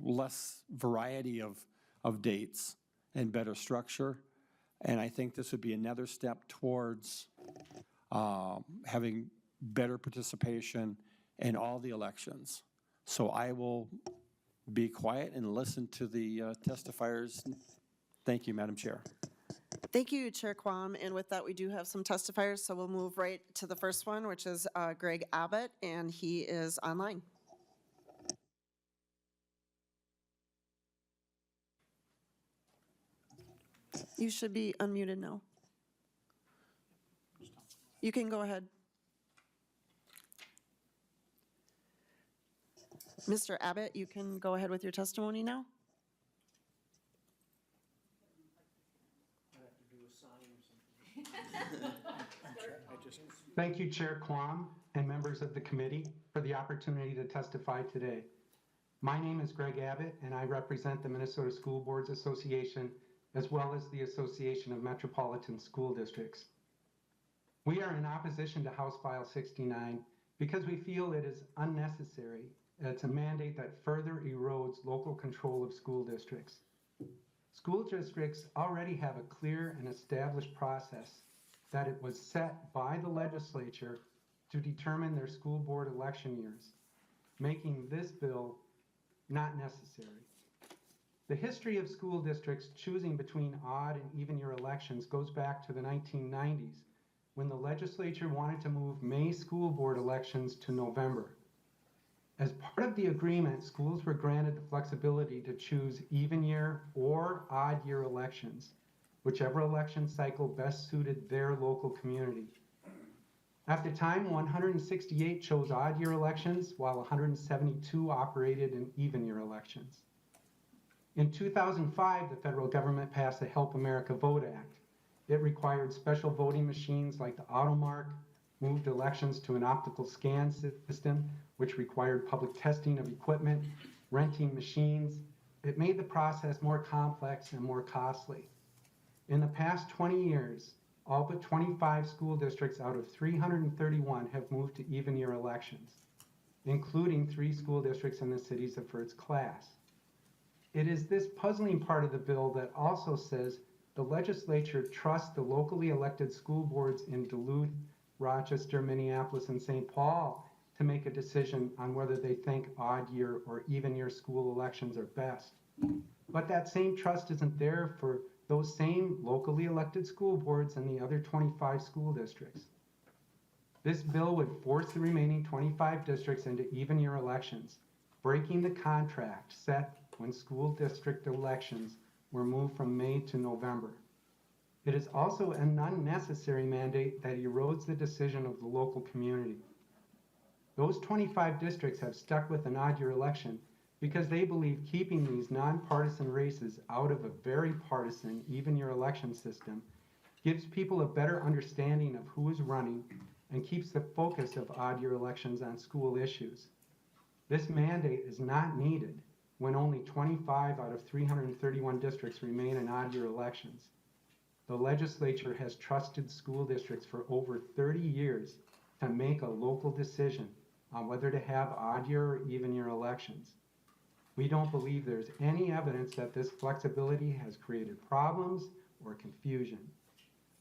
less variety of dates and better structure. And I think this would be another step towards having better participation in all the elections. So I will be quiet and listen to the testifiers. Thank you, Madam Chair. Thank you, Chair Quam. And with that, we do have some testifiers, so we'll move right to the first one, which is Greg Abbott, and he is online. You should be unmuted now. You can go ahead. Mr. Abbott, you can go ahead with your testimony now. Thank you, Chair Quam and members of the committee, for the opportunity to testify today. My name is Greg Abbott, and I represent the Minnesota School Boards Association, as well as the Association of Metropolitan School Districts. We are in opposition to House File 69 because we feel it is unnecessary. It's a mandate that further erodes local control of school districts. School districts already have a clear and established process that it was set by the legislature to determine their school board election years, making this bill not necessary. The history of school districts choosing between odd and even year elections goes back to the 1990s, when the legislature wanted to move May school board elections to November. As part of the agreement, schools were granted the flexibility to choose even year or odd year elections, whichever election cycle best suited their local community. At the time, 168 chose odd year elections, while 172 operated in even year elections. In 2005, the federal government passed the Help America Vote Act. It required special voting machines like the Automark, moved elections to an optical scan system, which required public testing of equipment, renting machines. It made the process more complex and more costly. In the past 20 years, all but 25 school districts out of 331 have moved to even year elections, including 3 school districts in the cities of first class. It is this puzzling part of the bill that also says the legislature trusts the locally elected school boards in Duluth, Rochester, Minneapolis, and St. Paul to make a decision on whether they think odd year or even year school elections are best. But that same trust isn't there for those same locally elected school boards in the other 25 school districts. This bill would force the remaining 25 districts into even year elections, breaking the contract set when school district elections were moved from May to November. It is also an unnecessary mandate that erodes the decision of the local community. Those 25 districts have stuck with an odd year election because they believe keeping these nonpartisan races out of a very partisan even year election system gives people a better understanding of who is running and keeps the focus of odd year elections on school issues. This mandate is not needed when only 25 out of 331 districts remain in odd year elections. The legislature has trusted school districts for over 30 years to make a local decision on whether to have odd year or even year elections. We don't believe there's any evidence that this flexibility has created problems or confusion.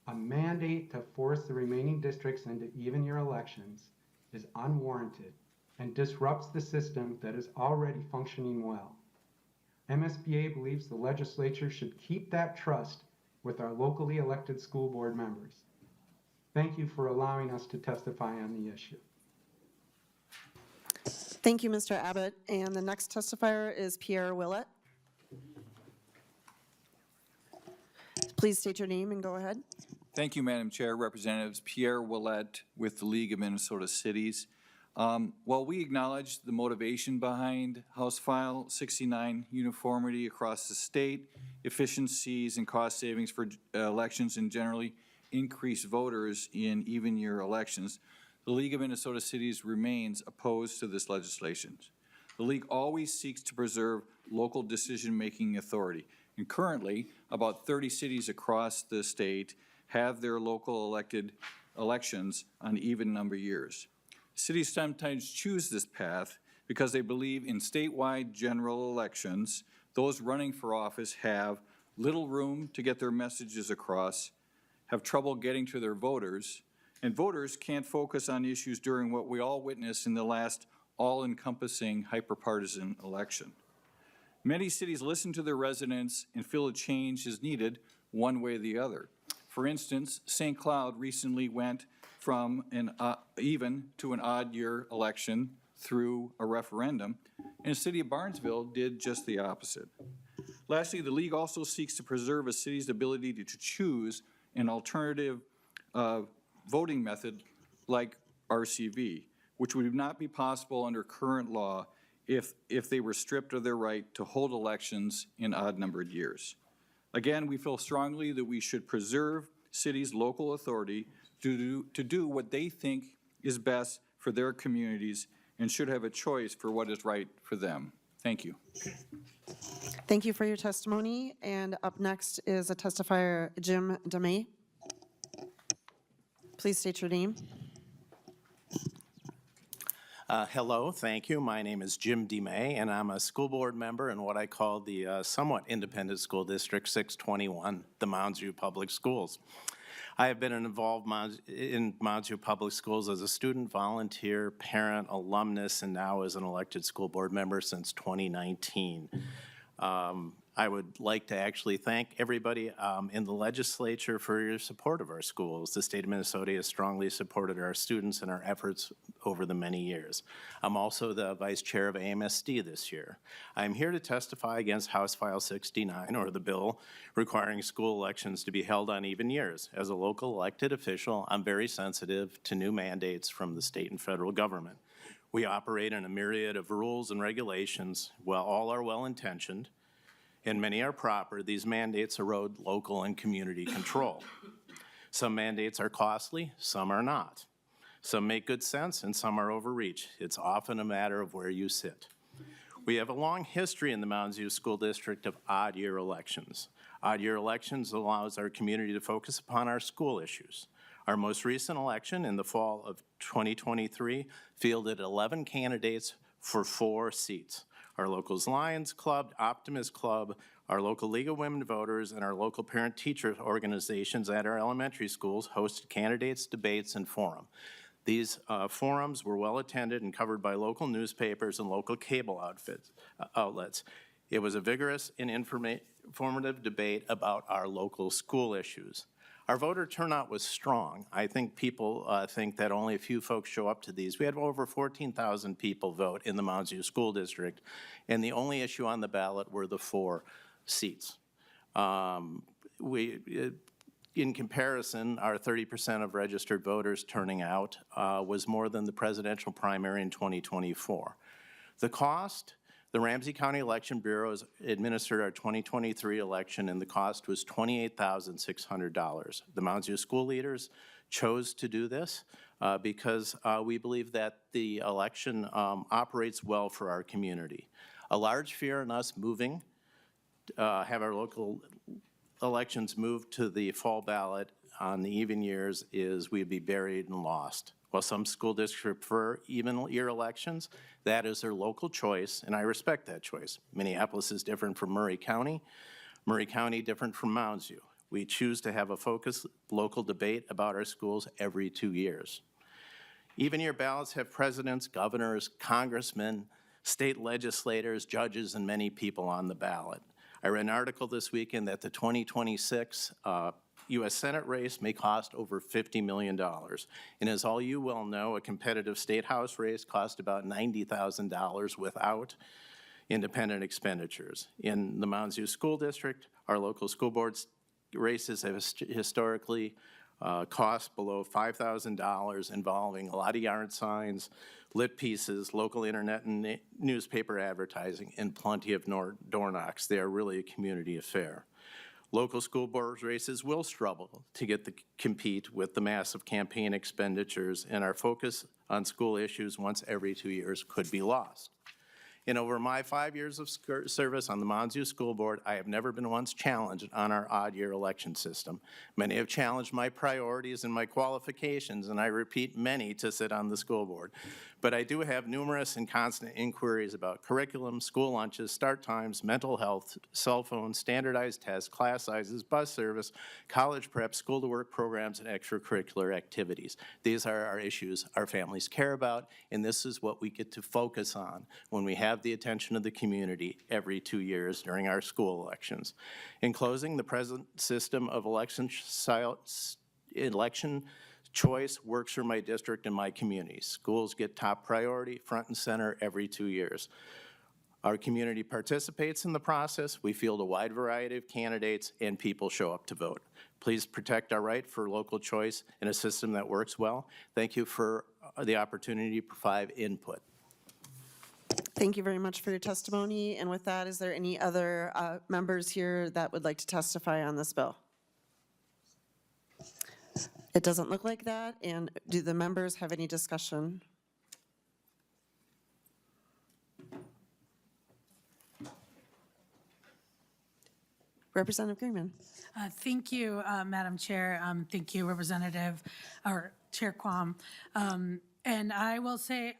A mandate to force the remaining districts into even year elections is unwarranted and disrupts the system that is already functioning well. MSBA believes the legislature should keep that trust with our locally elected school board members. Thank you for allowing us to testify on the issue. Thank you, Mr. Abbott. And the next testifier is Pierre Willett. Please state your name and go ahead. Thank you, Madam Chair. Representatives Pierre Willett with the League of Minnesota Cities. While we acknowledge the motivation behind House File 69, uniformity across the state, efficiencies and cost savings for elections, and generally increased voters in even year elections, the League of Minnesota Cities remains opposed to this legislation. The League always seeks to preserve local decision-making authority, and currently, about 30 cities across the state have their local elected elections on even number years. Cities sometimes choose this path because they believe in statewide general elections, those running for office have little room to get their messages across, have trouble getting to their voters, and voters can't focus on issues during what we all witnessed in the last all-encompassing hyper-partisan election. Many cities listen to their residents and feel a change is needed one way or the other. For instance, St. Cloud recently went from an even to an odd year election through a referendum, and the city of Barnesville did just the opposite. Lastly, the League also seeks to preserve a city's ability to choose an alternative voting method like RCV, which would not be possible under current law if they were stripped of their right to hold elections in odd-numbered years. Again, we feel strongly that we should preserve cities' local authority to do what they think is best for their communities and should have a choice for what is right for them. Thank you. Thank you for your testimony. And up next is a testifier, Jim DeMay. Please state your name. Hello, thank you. My name is Jim DeMay, and I'm a school board member in what I call the somewhat independent school district 621, the Mounds View Public Schools. I have been involved in Mounds View Public Schools as a student, volunteer, parent, alumnus, and now as an elected school board member since 2019. I would like to actually thank everybody in the legislature for your support of our schools. The state of Minnesota has strongly supported our students and our efforts over the many years. I'm also the vice chair of AMSD this year. I'm here to testify against House File 69, or the bill requiring school elections to be held on even years. As a local elected official, I'm very sensitive to new mandates from the state and federal government. We operate in a myriad of rules and regulations. While all are well-intentioned, and many are proper, these mandates erode local and community control. Some mandates are costly, some are not. Some make good sense, and some are overreach. It's often a matter of where you sit. We have a long history in the Mounds View School District of odd-year elections. Odd-year elections allows our community to focus upon our school issues. Our most recent election in the fall of 2023 fielded 11 candidates for 4 seats. Our local Lions Club, Optimist Club, our local League of Women Voters, and our local parent-teacher organizations at our elementary schools hosted candidates, debates, and forum. These forums were well-attended and covered by local newspapers and local cable outlets. It was a vigorous and informative debate about our local school issues. Our voter turnout was strong. I think people think that only a few folks show up to these. We had over 14,000 people vote in the Mounds View School District, and the only issue on the ballot were the 4 seats. In comparison, our 30% of registered voters turning out was more than the presidential primary in 2024. The cost? The Ramsey County Election Bureau has administered our 2023 election, and the cost was $28,600. The Mounds View school leaders chose to do this because we believe that the election operates well for our community. A large fear in us moving, have our local elections moved to the fall ballot on the even years is we'd be buried and lost. While some school districts prefer even year elections, that is their local choice, and I respect that choice. Minneapolis is different from Murray County different from Mounds View. We choose to have a focused local debate about our schools every 2 years. Even year ballots have presidents, governors, congressmen, state legislators, judges, and many people on the ballot. I read an article this weekend that the 2026 U.S. Senate race may cost over $50 million. And as all you well know, a competitive state house race cost about $90,000 without independent expenditures. In the Mounds View School District, our local school boards races have historically cost below $5,000, involving a lot of yard signs, lit pieces, local internet and newspaper advertising, and plenty of door knocks. They are really a community affair. Local school board races will struggle to compete with the massive campaign expenditures, and our focus on school issues once every 2 years could be lost. In over my 5 years of service on the Mounds View School Board, I have never been once challenged on our odd-year election system. Many have challenged my priorities and my qualifications, and I repeat, many to sit on the school board. But I do have numerous and constant inquiries about curriculum, school lunches, start times, mental health, cell phones, standardized tests, class sizes, bus service, college prep, school-to-work programs, and extracurricular activities. These are our issues our families care about, and this is what we get to focus on when we have the attention of the community every 2 years during our school elections. In closing, the present system of election choice works for my district and my community. Schools get top priority, front and center every 2 years. Our community participates in the process. We field a wide variety of candidates, and people show up to vote. Please protect our right for local choice in a system that works well. Thank you for the opportunity to provide input. Thank you very much for your testimony. And with that, is there any other members here that would like to testify on this bill? It doesn't look like that. And do the members have any discussion? Representative Greenman. Thank you, Madam Chair. Thank you, Representative, or Chair Quam. And I will say,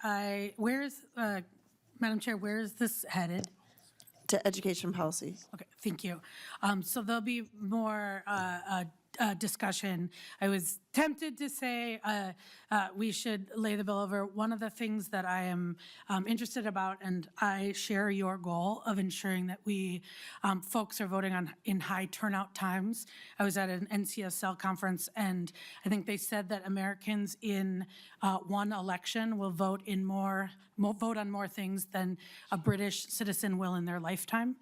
Madam Chair, where is this headed? To education policy. Okay, thank you. So there'll be more discussion. I was tempted to say we should lay the bill over. One of the things that I am interested about, and I share your goal of ensuring that we folks are voting in high turnout times. I was at an NCSL conference, and I think they said that Americans in one election will vote on more things than a British citizen will in their lifetime.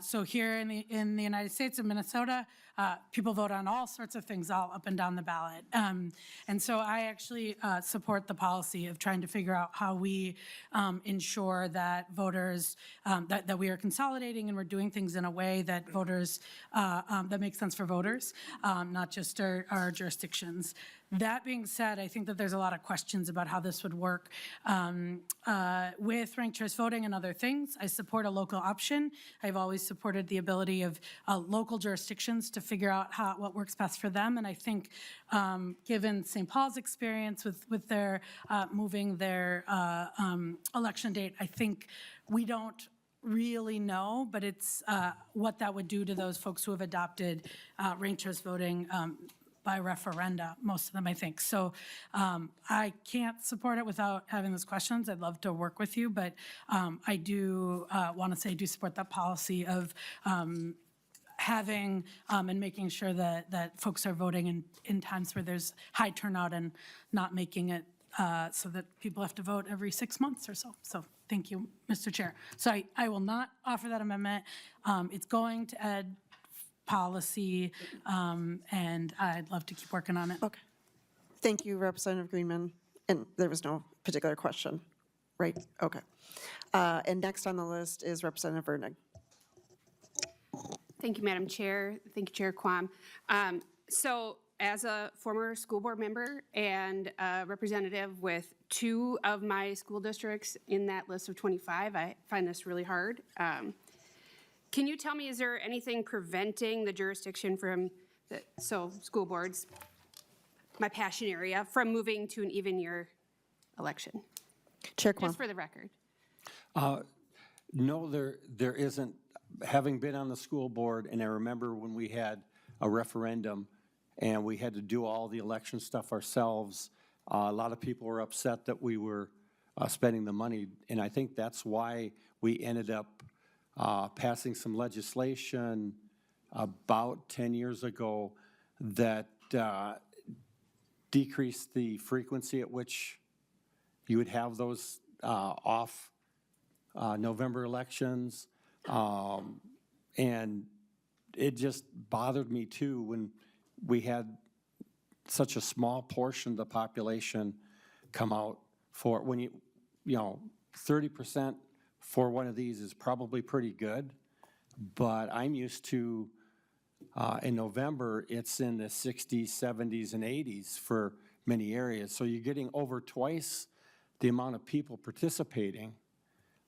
So here in the United States of Minnesota, people vote on all sorts of things all up and down the ballot. And so I actually support the policy of trying to figure out how we ensure that voters, that we are consolidating and we're doing things in a way that voters, that makes sense for voters, not just our jurisdictions. That being said, I think that there's a lot of questions about how this would work with ranked choice voting and other things. I support a local option. I've always supported the ability of local jurisdictions to figure out what works best for them. And I think given St. Paul's experience with their moving their election date, I think we don't really know, but it's what that would do to those folks who have adopted ranked choice voting by referenda, most of them, I think. So I can't support it without having those questions. I'd love to work with you, but I do want to say I do support that policy of having and making sure that folks are voting in times where there's high turnout and not making it so that people have to vote every 6 months or so. So thank you, Mr. Chair. So I will not offer that amendment. It's going to ed policy, and I'd love to keep working on it. Okay. Thank you, Representative Greenman. And there was no particular question, right? Okay. And next on the list is Representative Vernig. Thank you, Madam Chair. Thank you, Chair Quam. So as a former school board member and a representative with 2 of my school districts in that list of 25, I find this really hard. Can you tell me, is there anything preventing the jurisdiction from, school boards, my passion area, from moving to an even year election? Chair Quam. Just for the record. No, there isn't. Having been on the school board, and I remember when we had a referendum and we had to do all the election stuff ourselves, a lot of people were upset that we were spending the money, and I think that's why we ended up passing some legislation about 10 years ago that decreased the frequency at which you would have those off November elections. And it just bothered me too when we had such a small portion of the population come out for, when you know, 30% for one of these is probably pretty good, but I'm used to, in November, it's in the 60s, 70s, and 80s for many areas. So you're getting over twice the amount of people participating.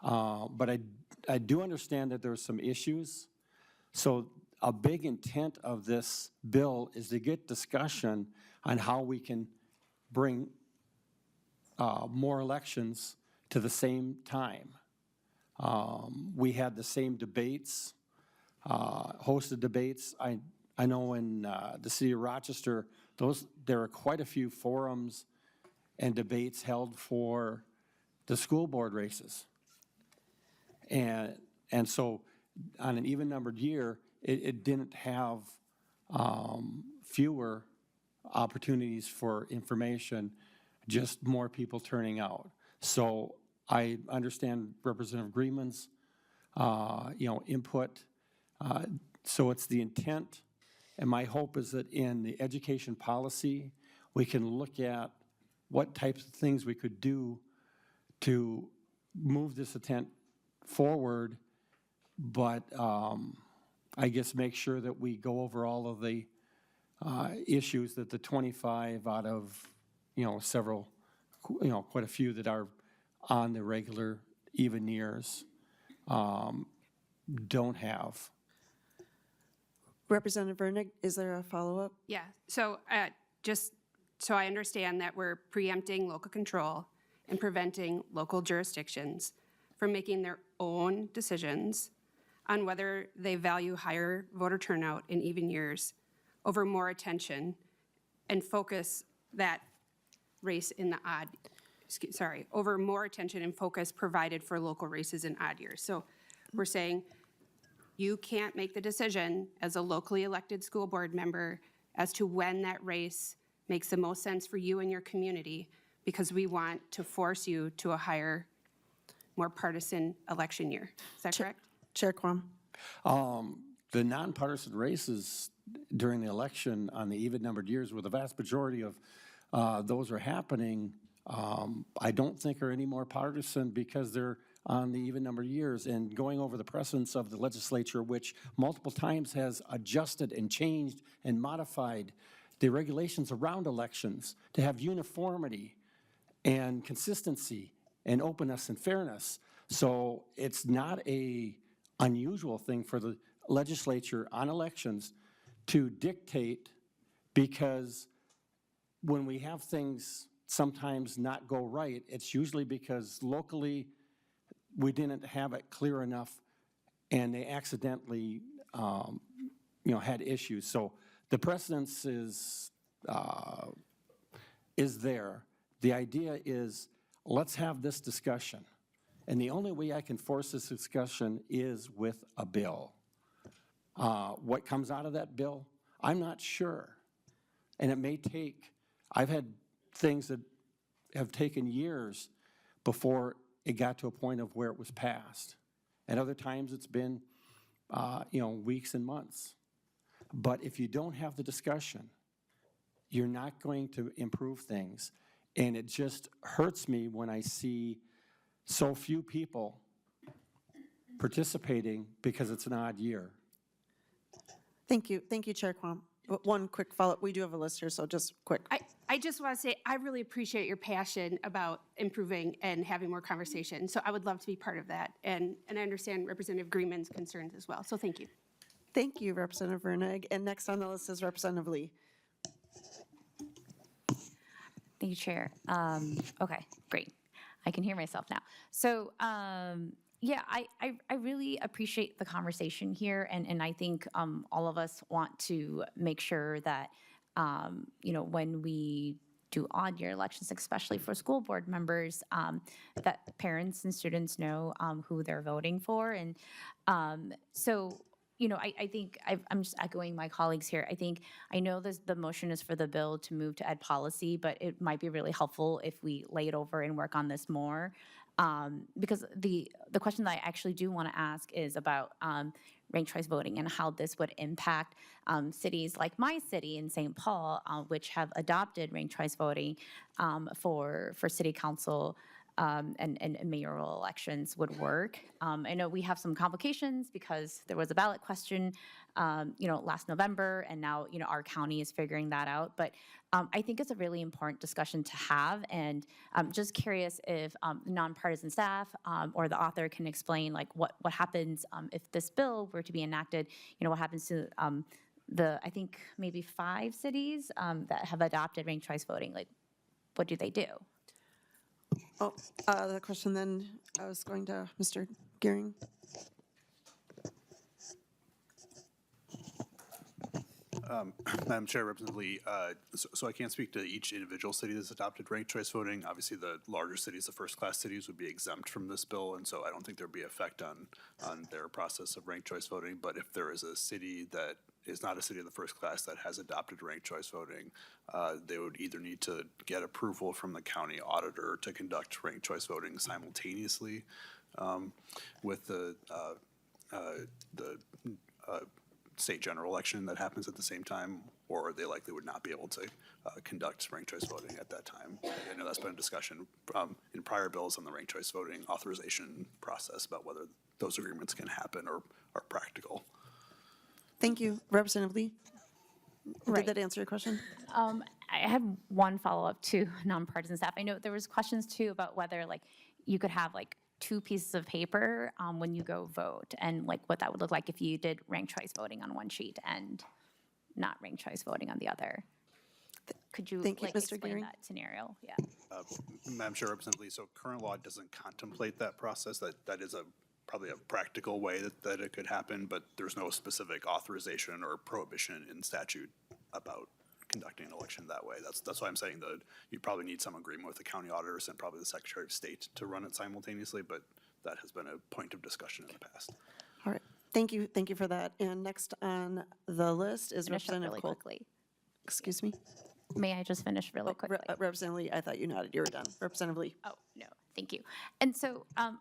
But I do understand that there's some issues. So a big intent of this bill is to get discussion on how we can bring more elections to the same time. We had the same debates, hosted debates. I know in the city of Rochester, there are quite a few forums and debates held for the school board races. And so on an even-numbered year, it didn't have fewer opportunities for information, just more people turning out. So I understand Representative Greenman's, input. So it's the intent, and my hope is that in the education policy, we can look at what types of things we could do to move this intent forward, but I guess make sure that we go over all of the issues that the 25 out of, several, quite a few that are on the regular even years don't have. Representative Vernig, is there a follow-up? Yeah, so just so I understand that we're preempting local control and preventing local jurisdictions from making their own decisions on whether they value higher voter turnout in even years over more attention and focus that race in the odd, over more attention and focus provided for local races in odd years. So we're saying you can't make the decision as a locally elected school board member as to when that race makes the most sense for you and your community, because we want to force you to a higher, more partisan election year. Is that correct? Chair Quam. The nonpartisan races during the election on the even-numbered years, where the vast majority of those are happening, I don't think are any more partisan because they're on the even-numbered years and going over the precedents of the legislature, which multiple times has adjusted and changed and modified the regulations around elections to have uniformity and consistency and openness and fairness. So it's not a unusual thing for the legislature on elections to dictate, because when we have things sometimes not go right, it's usually because locally we didn't have it clear enough and they accidentally, had issues. So the precedence is there. The idea is, let's have this discussion. And the only way I can force this discussion is with a bill. What comes out of that bill, I'm not sure. And it may take, I've had things that have taken years before it got to a point of where it was passed. And other times it's been, weeks and months. But if you don't have the discussion, you're not going to improve things. And it just hurts me when I see so few people participating because it's an odd year. Thank you, Chair Quam. One quick follow-up. We do have a list here, so just quick. I just want to say, I really appreciate your passion about improving and having more conversation. So I would love to be part of that. And I understand Representative Greenman's concerns as well. So thank you. Thank you, Representative Vernig. And next on the list is Representative Lee. Thank you, Chair. Okay, great. I can hear myself now. So, yeah, I really appreciate the conversation here, and I think all of us want to make sure that, when we do odd year elections, especially for school board members, that parents and students know who they're voting for. And so, I think I'm just echoing my colleagues here. I know the motion is for the bill to move to ed policy, but it might be really helpful if we lay it over and work on this more. Because the question that I actually do want to ask is about ranked choice voting and how this would impact cities like my city in St. Paul, which have adopted ranked choice voting for city council and mayoral elections would work. I know we have some complications because there was a ballot question, last November, and now, our county is figuring that out. But I think it's a really important discussion to have, and I'm just curious if nonpartisan staff or the author can explain what happens if this bill were to be enacted. What happens to I think maybe 5 cities that have adopted ranked choice voting. What do they do? Oh, the question then, I was going to Mr. Gearing. Madam Chair, Representative Lee, so I can't speak to each individual city that's adopted ranked choice voting. Obviously, the larger cities, the first-class cities, would be exempt from this bill, and so I don't think there'd be effect on their process of ranked choice voting. But if there is a city that is not a city of the first class that has adopted ranked choice voting, they would either need to get approval from the county auditor to conduct ranked choice voting simultaneously with the state general election that happens at the same time, or they likely would not be able to conduct ranked choice voting at that time. I know that's been a discussion in prior bills on the ranked choice voting authorization process about whether those agreements can happen or are practical. Thank you. Representative Lee? Right. Did that answer your question? I had one follow-up to nonpartisan staff. I know there was questions too about whether you could have 2 pieces of paper when you go vote, and what that would look like if you did ranked choice voting on one sheet and not ranked choice voting on the other. Could you Thank you, Mr. explain Gearing. that scenario? Yeah. Madam Chair, Representative Lee, so current law doesn't contemplate that process. That is probably a practical way that it could happen, but there's no specific authorization or prohibition in statute about conducting an election that way. That's why I'm saying that you probably need some agreement with the county auditors and probably the Secretary of State to run it simultaneously, but that has been a point of discussion in the past. All right, thank you for that. And next on the list is Finish up Representative really Colt. quickly. Excuse me? May I just finish really quickly? Representative Lee, I thought you nodded, you were done. Representative Lee. Oh, no, thank you. And so, I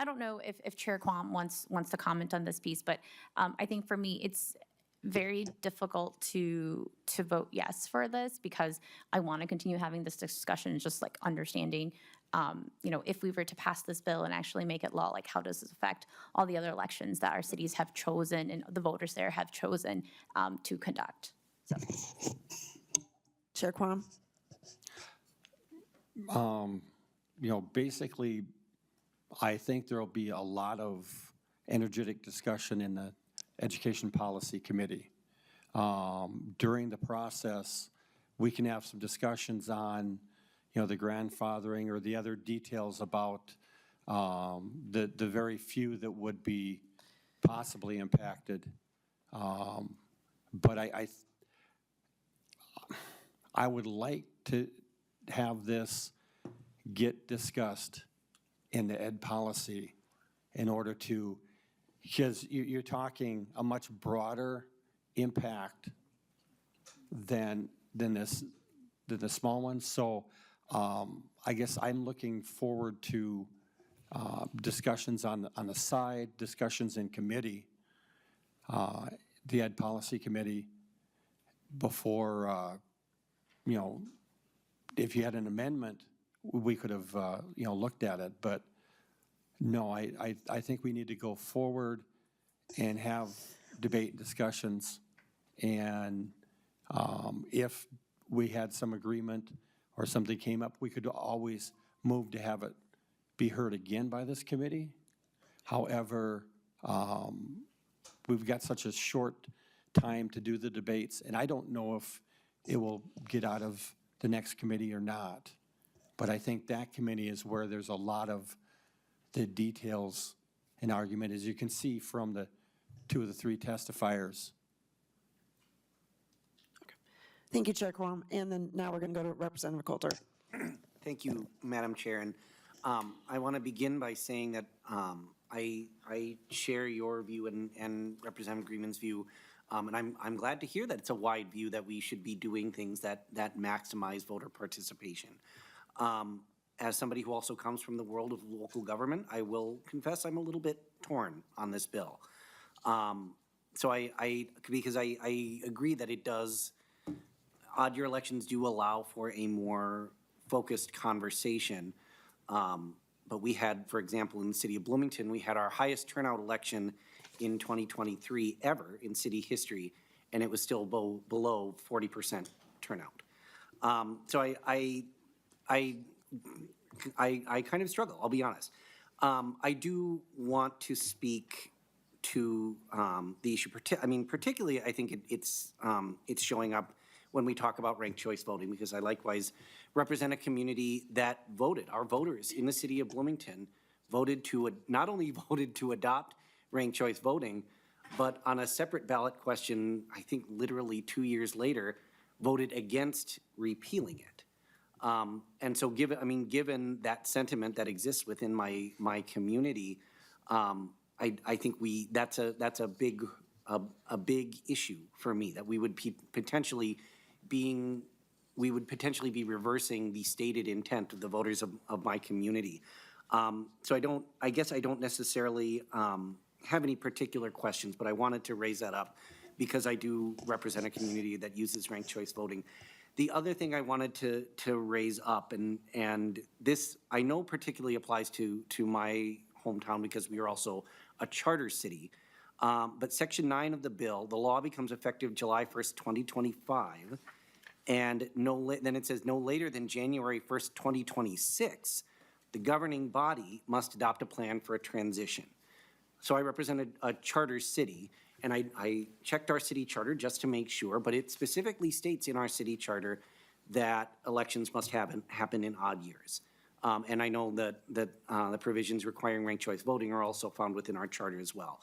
don't know if Chair Quam wants to comment on this piece, but I think for me, it's very difficult to vote yes for this because I want to continue having this discussion, just like understanding, if we were to pass this bill and actually make it law, like how does this affect all the other elections that our cities have chosen and the voters there have chosen to conduct? So. Chair Quam. Basically, I think there'll be a lot of energetic discussion in the Education Policy Committee. During the process, we can have some discussions on, the grandfathering or the other details about the very few that would be possibly impacted. But I would like to have this get discussed in the ed policy in order to, because you're talking a much broader impact than the small ones. So I guess I'm looking forward to discussions on the side, discussions in committee, the ed policy committee, before, if you had an amendment, we could have, looked at it. But no, I think we need to go forward and have debate and discussions. And if we had some agreement or something came up, we could always move to have it be heard again by this committee. However, we've got such a short time to do the debates, and I don't know if it will get out of the next committee or not. But I think that committee is where there's a lot of the details and argument, as you can see from the 2 of the 3 testifiers. Thank you, Chair Quam. And then now we're going to go to Representative Coulter. Thank you, Madam Chair. And I want to begin by saying that I share your view and Representative Greenman's view. And I'm glad to hear that it's a wide view that we should be doing things that maximize voter participation. As somebody who also comes from the world of local government, I will confess I'm a little bit torn on this bill. So because I agree that it does, odd year elections do allow for a more focused conversation. But we had, for example, in the city of Bloomington, we had our highest turnout election in 2023 ever in city history, and it was still below 40% turnout. So I kind of struggle, I'll be honest. I do want to speak to the issue, particularly I think it's showing up when we talk about ranked choice voting, because I likewise represent a community that voted. Our voters in the city of Bloomington voted to, not only voted to adopt ranked choice voting, but on a separate ballot question, I think literally 2 years later, voted against repealing it. And so given that sentiment that exists within my community, I think that's a big issue for me, that we would potentially be reversing the stated intent of the voters of my community. So I guess I don't necessarily have any particular questions, but I wanted to raise that up because I do represent a community that uses ranked choice voting. The other thing I wanted to raise up, and this I know particularly applies to my hometown because we are also a charter city, but Section 9 of the bill, the law becomes effective July 1st, 2025, and then it says no later than January 1st, 2026, the governing body must adopt a plan for a transition. So I represented a charter city, and I checked our city charter just to make sure, but it specifically states in our city charter that elections must happen in odd years. And I know that the provisions requiring ranked choice voting are also found within our charter as well.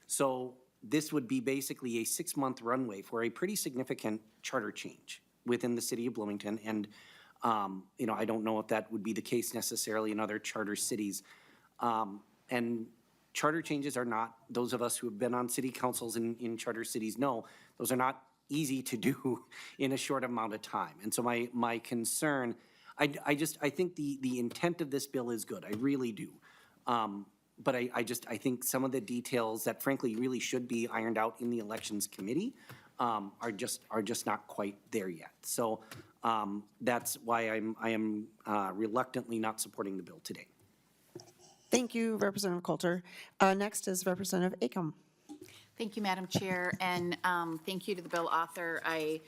So this would be basically a 6-month runway for a pretty significant charter change within the city of Bloomington. And, you know, I don't know if that would be the case necessarily in other charter cities. And charter changes are not, those of us who have been on city councils in charter cities know, those are not easy to do in a short amount of time. And so my concern, I think the intent of this bill is good, I really do. But I think some of the details that frankly really should be ironed out in the elections committee are just not quite there yet. So that's why I am reluctantly not supporting the bill today. Thank you, Representative Coulter. Next is Representative Engen. Thank you, Madam Chair, and thank you to the bill author. I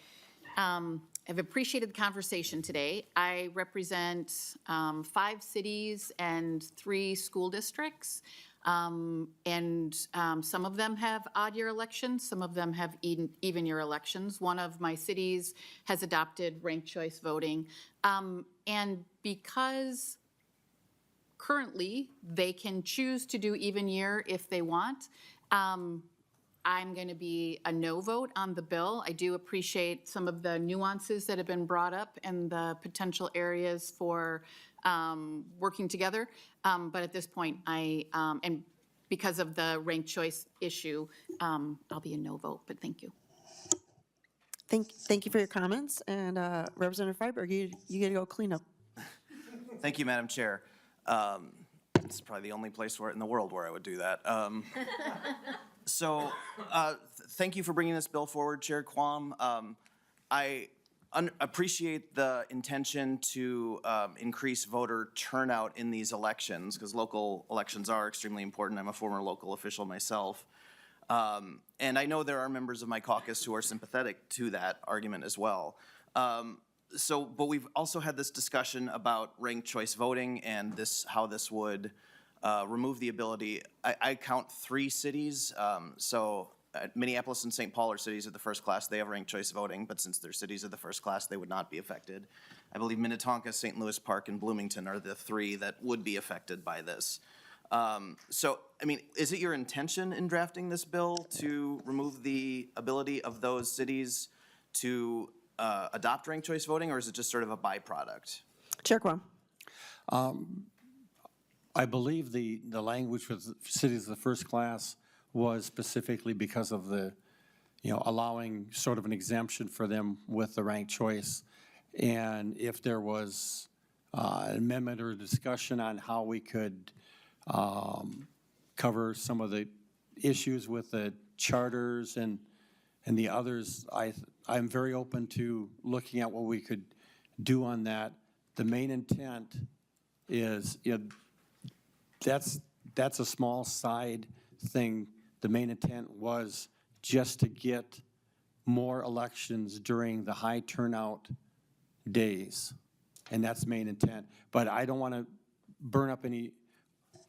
have appreciated the conversation today. I represent 5 cities and 3 school districts, and some of them have odd-year elections, some of them have even-year elections. One of my cities has adopted ranked choice voting, and because currently they can choose to do even year if they want, I'm going to be a no vote on the bill. I do appreciate some of the nuances that have been brought up and the potential areas for working together. But at this point, and because of the ranked choice issue, I'll be a no vote, but thank you. Thank you for your comments. And Representative Freiberg, you get to go clean up. Thank you, Madam Chair. It's probably the only place in the world where I would do that. So thank you for bringing this bill forward, Chair Quam. I appreciate the intention to increase voter turnout in these elections, because local elections are extremely important. I'm a former local official myself. And I know there are members of my caucus who are sympathetic to that argument as well. But we've also had this discussion about ranked choice voting and how this would remove the ability. I count 3 cities. Minneapolis and St. Paul are cities of the first class. They have ranked choice voting, but since they're cities of the first class, they would not be affected. I believe Minnetonka, St. Louis Park, and Bloomington are the 3 that would be affected by this. So, I mean, is it your intention in drafting this bill to remove the ability of those cities to adopt ranked choice voting, or is it just sort of a byproduct? Chair Quam. I believe the language for the cities of the first class was specifically because of the, allowing sort of an exemption for them with the ranked choice. And if there was an amendment or a discussion on how we could cover some of the issues with the charters and the others, I'm very open to looking at what we could do on that. The main intent is, that's a small side thing. The main intent was just to get more elections during the high turnout days, and that's the main intent. But I don't want to burn up any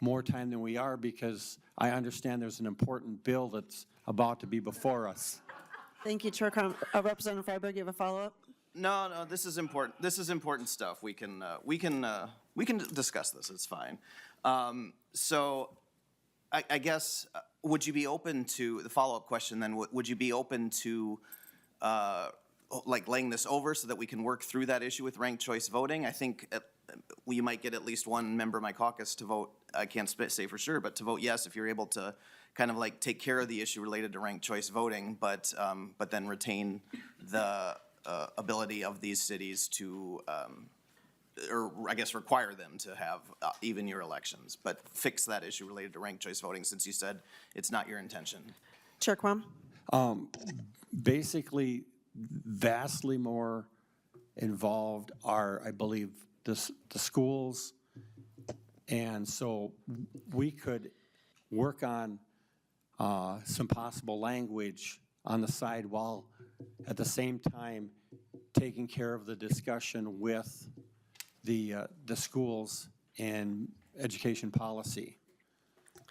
more time than we are, because I understand there's an important bill that's about to be before us. Thank you, Chair Quam. Representative Freiberg, you have a follow-up? No, this is important. This is important stuff. We can discuss this. It's fine. So, I guess, would you be open to the follow-up question? Then, would you be open to like laying this over so that we can work through that issue with ranked choice voting? I think you might get at least one member of my caucus to vote. I can't say for sure, but to vote yes if you're able to kind of like take care of the issue related to ranked choice voting, but then retain the ability of these cities to, or I guess require them to have even year elections, but fix that issue related to ranked choice voting, since you said it's not your intention. Chair Quam. Basically, vastly more involved are, I believe, the schools. And so we could work on some possible language on the side while at the same time taking care of the discussion with the schools and education policy.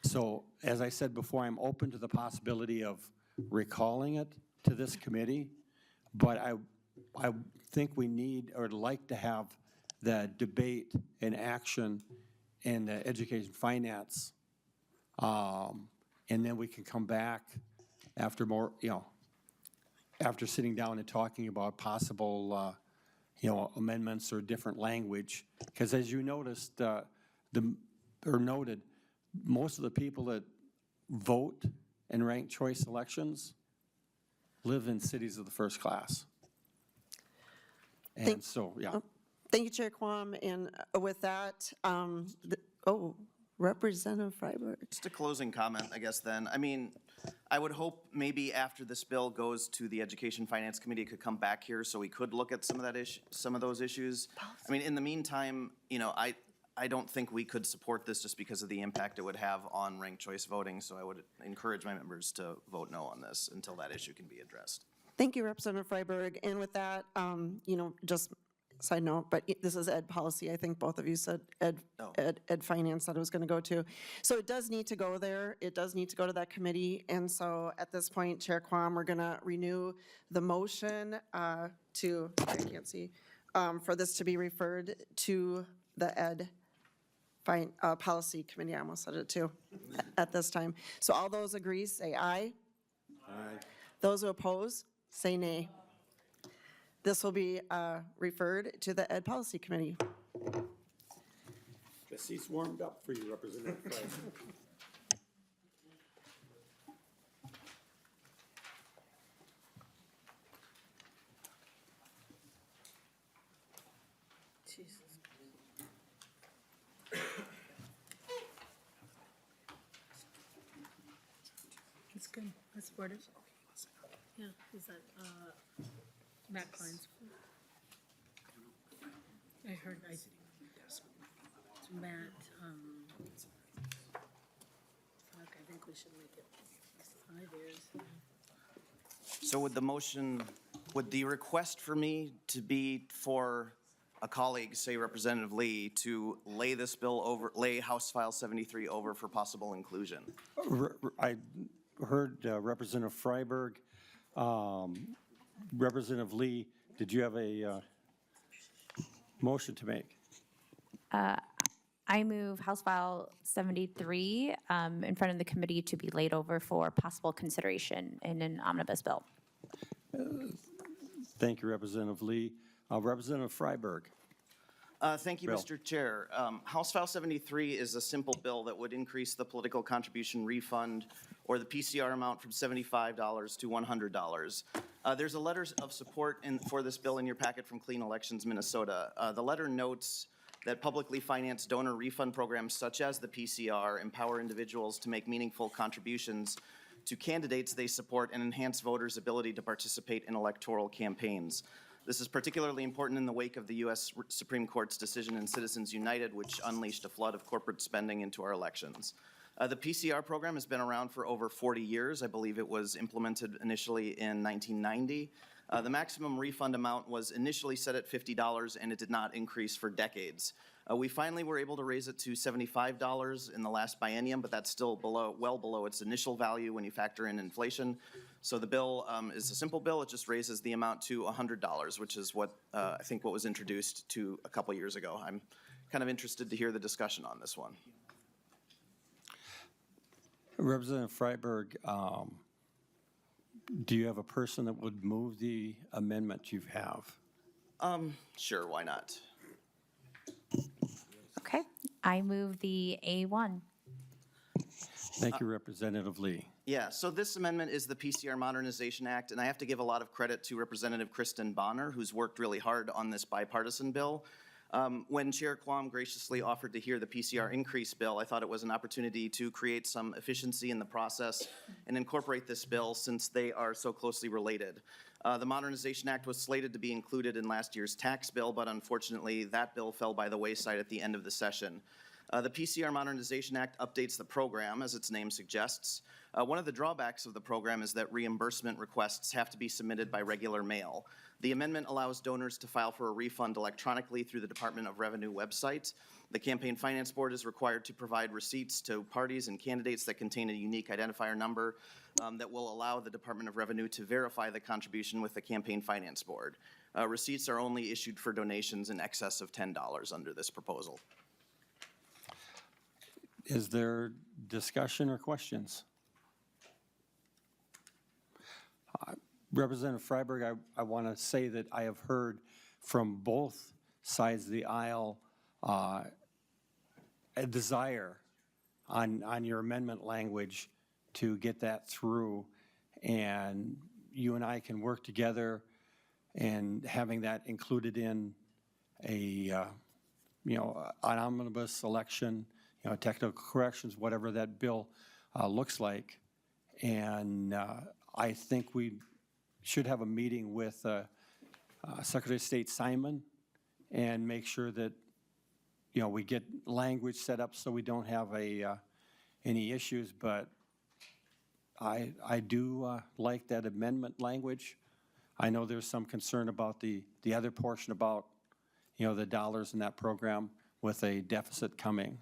So as I said before, I'm open to the possibility of recalling it to this committee, but I think we need or like to have the debate and action in the education finance, and then we can come back after more, after sitting down and talking about possible, amendments or different language, because as you noticed, noted, most of the people that vote in ranked choice elections live in cities of the first class. And so, yeah. Thank you, Chair Quam. And with that, Representative Freiberg. Just a closing comment, I guess, then. I mean, I would hope maybe after this bill goes to the Education Finance Committee, it could come back here so we could look at some of those issues. I mean, in the meantime, I don't think we could support this just because of the impact it would have on ranked choice voting, so I would encourage my members to vote no on this until that issue can be addressed. Thank you, Representative Freiberg. And with that, just side note, but this is ed policy. I think both of you said ed finance that it was going to go to. So it does need to go there. It does need to go to that committee. And so at this point, Chair Quam, we're going to renew the motion I can't see, for this to be referred to the ed policy committee. I almost said it too at this time. So all those agree, say aye. Aye. Those who oppose, say nay. This will be referred to the Ed Policy Committee. The seat's warmed up for you, Representative Price. Jesus. It's good. That's supportive. Yeah, is that, Matt Klein's. I heard, it's Matt, fuck, I think we should make it 5 years. So would the request for me to be for a colleague, say Representative Lee, to lay this bill over, lay House File 73 over for possible inclusion? I heard Representative Freiberg. Representative Lee, did you have a motion to make? I move House File 73 in front of the committee to be laid over for possible consideration in an omnibus bill. Thank you, Representative Lee. Representative Freiberg. Thank you, Bill. Mr. Chair. House File 73 is a simple bill that would increase the political contribution refund or the PCR amount from $75 to $100. There's a letter of support for this bill in your packet from Clean Elections Minnesota. The letter notes that publicly financed donor refund programs such as the PCR empower individuals to make meaningful contributions to candidates they support and enhance voters' ability to participate in electoral campaigns. This is particularly important in the wake of the U.S. Supreme Court's decision in Citizens United, which unleashed a flood of corporate spending into our elections. The PCR program has been around for over 40 years. I believe it was implemented initially in 1990. The maximum refund amount was initially set at $50, and it did not increase for decades. We finally were able to raise it to $75 in the last biennium, but that's still well below its initial value when you factor in inflation. So the bill is a simple bill. It just raises the amount to $100, which is what I think what was introduced to a couple years ago. I'm kind of interested to hear the discussion on this one. Representative Freiberg, do you have a person that would move the amendment you have? Sure, why not? Okay, I move the A1. Thank you, Representative Lee. Yeah, so this amendment is the PCR Modernization Act, and I have to give a lot of credit to Representative Kristen Bonner, who's worked really hard on this bipartisan bill. When Chair Quam graciously offered to hear the PCR increase bill, I thought it was an opportunity to create some efficiency in the process and incorporate this bill since they are so closely related. The Modernization Act was slated to be included in last year's tax bill, but unfortunately that bill fell by the wayside at the end of the session. The PCR Modernization Act updates the program, as its name suggests. One of the drawbacks of the program is that reimbursement requests have to be submitted by regular mail. The amendment allows donors to file for a refund electronically through the Department of Revenue website. The Campaign Finance Board is required to provide receipts to parties and candidates that contain a unique identifier number that will allow the Department of Revenue to verify the contribution with the Campaign Finance Board. Receipts are only issued for donations in excess of $10 under this proposal. Is there discussion or questions? Representative Freiberg, I want to say that I have heard from both sides of the aisle a desire on your amendment language to get that through, and you and I can work together and having that included in a, an omnibus election, technical corrections, whatever that bill looks like. And I think we should have a meeting with Secretary of State Simon and make sure that, we get language set up so we don't have any issues. But I do like that amendment language. I know there's some concern about the other portion about, the dollars in that program with a deficit coming.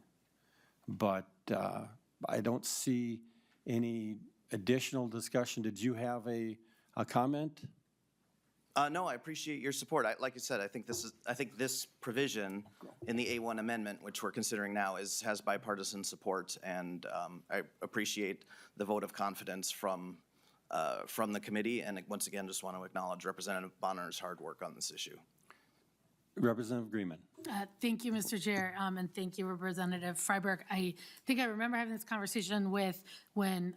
But I don't see any additional discussion. Did you have a comment? No, I appreciate your support. Like I said, I think this provision in the A1 amendment, which we're considering now, has bipartisan support, and I appreciate the vote of confidence from the committee, and once again, just want to acknowledge Representative Bonner's hard work on this issue. Representative Greenman. Thank you, Mr. Chair, and thank you, Representative Freiberg. I think I remember having this conversation with when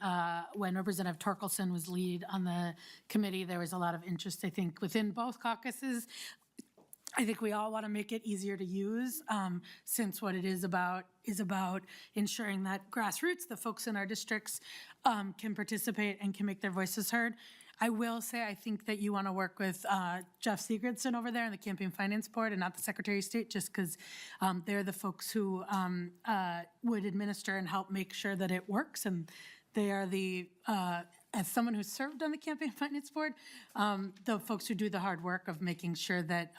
Representative Torkelson was lead on the committee. There was a lot of interest, I think, within both caucuses. I think we all want to make it easier to use, since what it is about ensuring that grassroots, the folks in our districts, can participate and can make their voices heard. I will say, I think that you want to work with Jeff Sigurdson over there in the Campaign Finance Board and not the Secretary of State, just because they're the folks who would administer and help make sure that it works. And they are as someone who served on the Campaign Finance Board, the folks who do the hard work of making sure that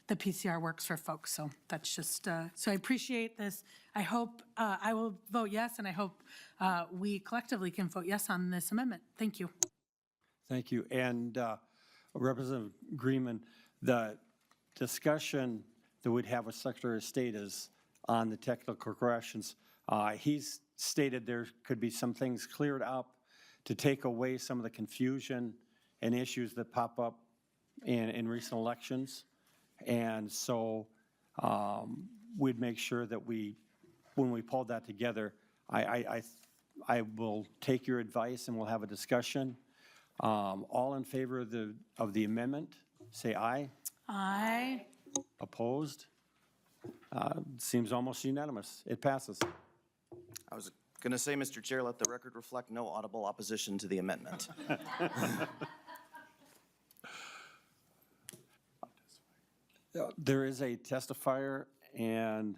the PCR works for folks. So that's just, so I appreciate this. I hope, I will vote yes, and I hope we collectively can vote yes on this amendment. Thank you. Thank you. And Representative Greenman, the discussion that we'd have with Secretary of State is on the technical corrections. He's stated there could be some things cleared up to take away some of the confusion and issues that pop up in recent elections. And so we'd make sure that when we pulled that together, I will take your advice and we'll have a discussion. All in favor of the amendment, say aye. Aye. Opposed? Seems almost unanimous. It passes. I was going to say, Mr. Chair, let the record reflect no audible opposition to the amendment. There is a testifier, and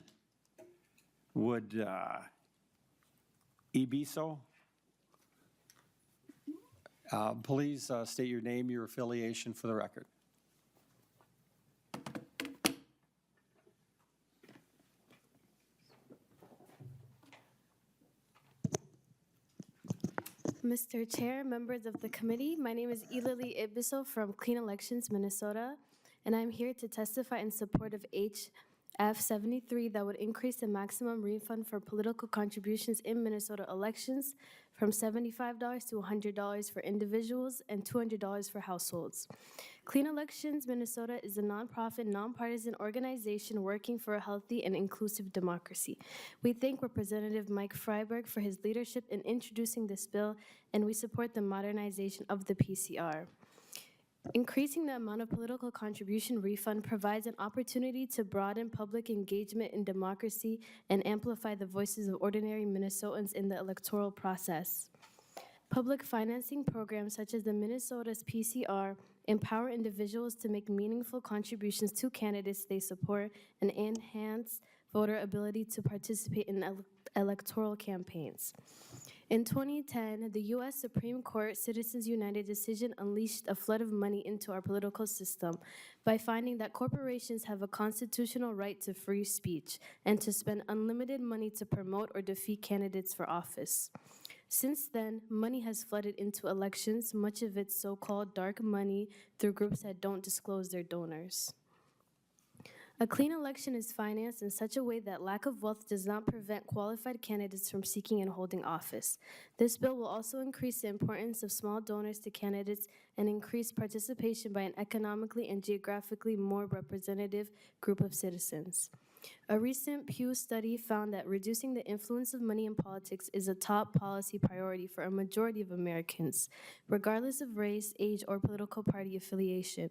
would Ibiso please state your name, your affiliation for the record. Mr. Chair, members of the committee, my name is Ilali Ibiso from Clean Elections, Minnesota, and I'm here to testify in support of HF 73 that would increase the maximum refund for political contributions in Minnesota elections from $75 to $100 for individuals and $200 for households. Clean Elections Minnesota is a nonprofit, nonpartisan organization working for a healthy and inclusive democracy. We thank Representative Mike Freiberg for his leadership in introducing this bill, and we support the modernization of the PCR. Increasing the amount of political contribution refund provides an opportunity to broaden public engagement in democracy and amplify the voices of ordinary Minnesotans in the electoral process. Public financing programs such as the Minnesota's PCR empower individuals to make meaningful contributions to candidates they support and enhance voter ability to participate in electoral campaigns. In 2010, the U.S. Supreme Court Citizens United decision unleashed a flood of money into our political system by finding that corporations have a constitutional right to free speech and to spend unlimited money to promote or defeat candidates for office. Since then, money has flooded into elections, much of it so-called dark money through groups that don't disclose their donors. A clean election is financed in such a way that lack of wealth does not prevent qualified candidates from seeking and holding office. This bill will also increase the importance of small donors to candidates and increase participation by an economically and geographically more representative group of citizens. A recent Pew study found that reducing the influence of money in politics is a top policy priority for a majority of Americans, regardless of race, age, or political party affiliation.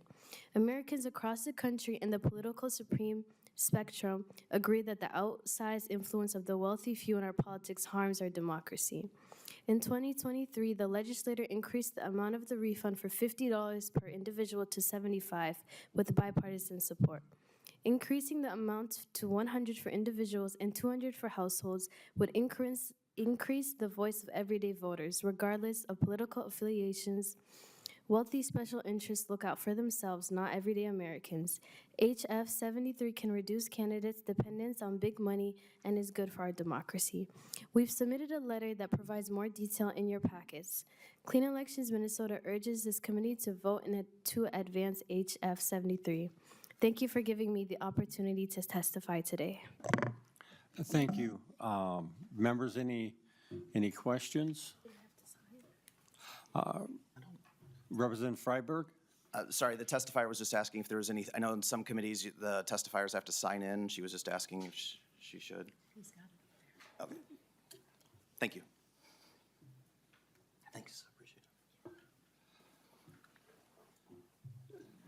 Americans across the country and the political supreme spectrum agree that the outsized influence of the wealthy few in our politics harms our democracy. In 2023, the legislature increased the amount of the refund for $50 per individual to $75 with bipartisan support. Increasing the amount to $100 for individuals and $200 for households would increase the voice of everyday voters, regardless of political affiliations. Wealthy special interests look out for themselves, not everyday Americans. HF 73 can reduce candidates' dependence on big money and is good for our democracy. We've submitted a letter that provides more detail in your packets. Clean Elections Minnesota urges this committee to vote to advance HF 73. Thank you for giving me the opportunity to testify today. Thank you. Members, any questions? Representative Freiberg? Sorry, the testifier was just asking if there was any, I know in some committees, the testifiers have to sign in. She was just asking if she should. Okay. Thank you. Thanks, appreciate it.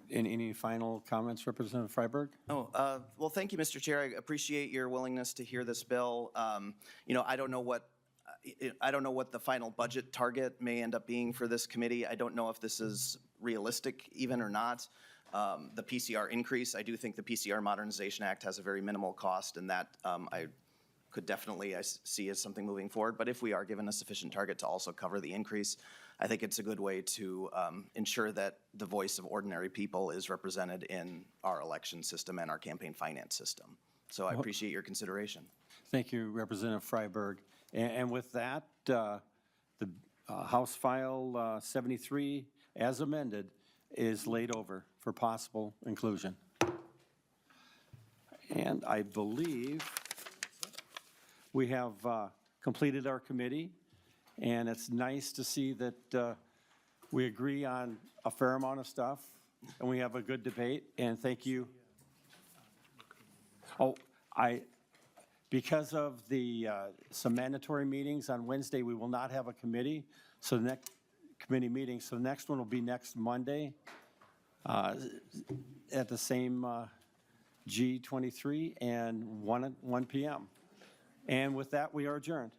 Any final comments, Representative Freiberg? Oh, well, thank you, Mr. Chair. I appreciate your willingness to hear this bill. You know, I don't know what the final budget target may end up being for this committee. I don't know if this is realistic even or not. The PCR increase, I do think the PCR Modernization Act has a very minimal cost, and that I could definitely see as something moving forward. But if we are given a sufficient target to also cover the increase, I think it's a good way to ensure that the voice of ordinary people is represented in our election system and our campaign finance system. So I appreciate your consideration. Thank you, Representative Freiberg. And with that, the House File 73, as amended, is laid over for possible inclusion. And I believe we have completed our committee, and it's nice to see that we agree on a fair amount of stuff, and we have a good debate, and thank you. Because of some mandatory meetings on Wednesday, we will not have a committee, so the next committee meeting, so the next one will be next Monday at the same G23 and 1 p.m. And with that, we are adjourned.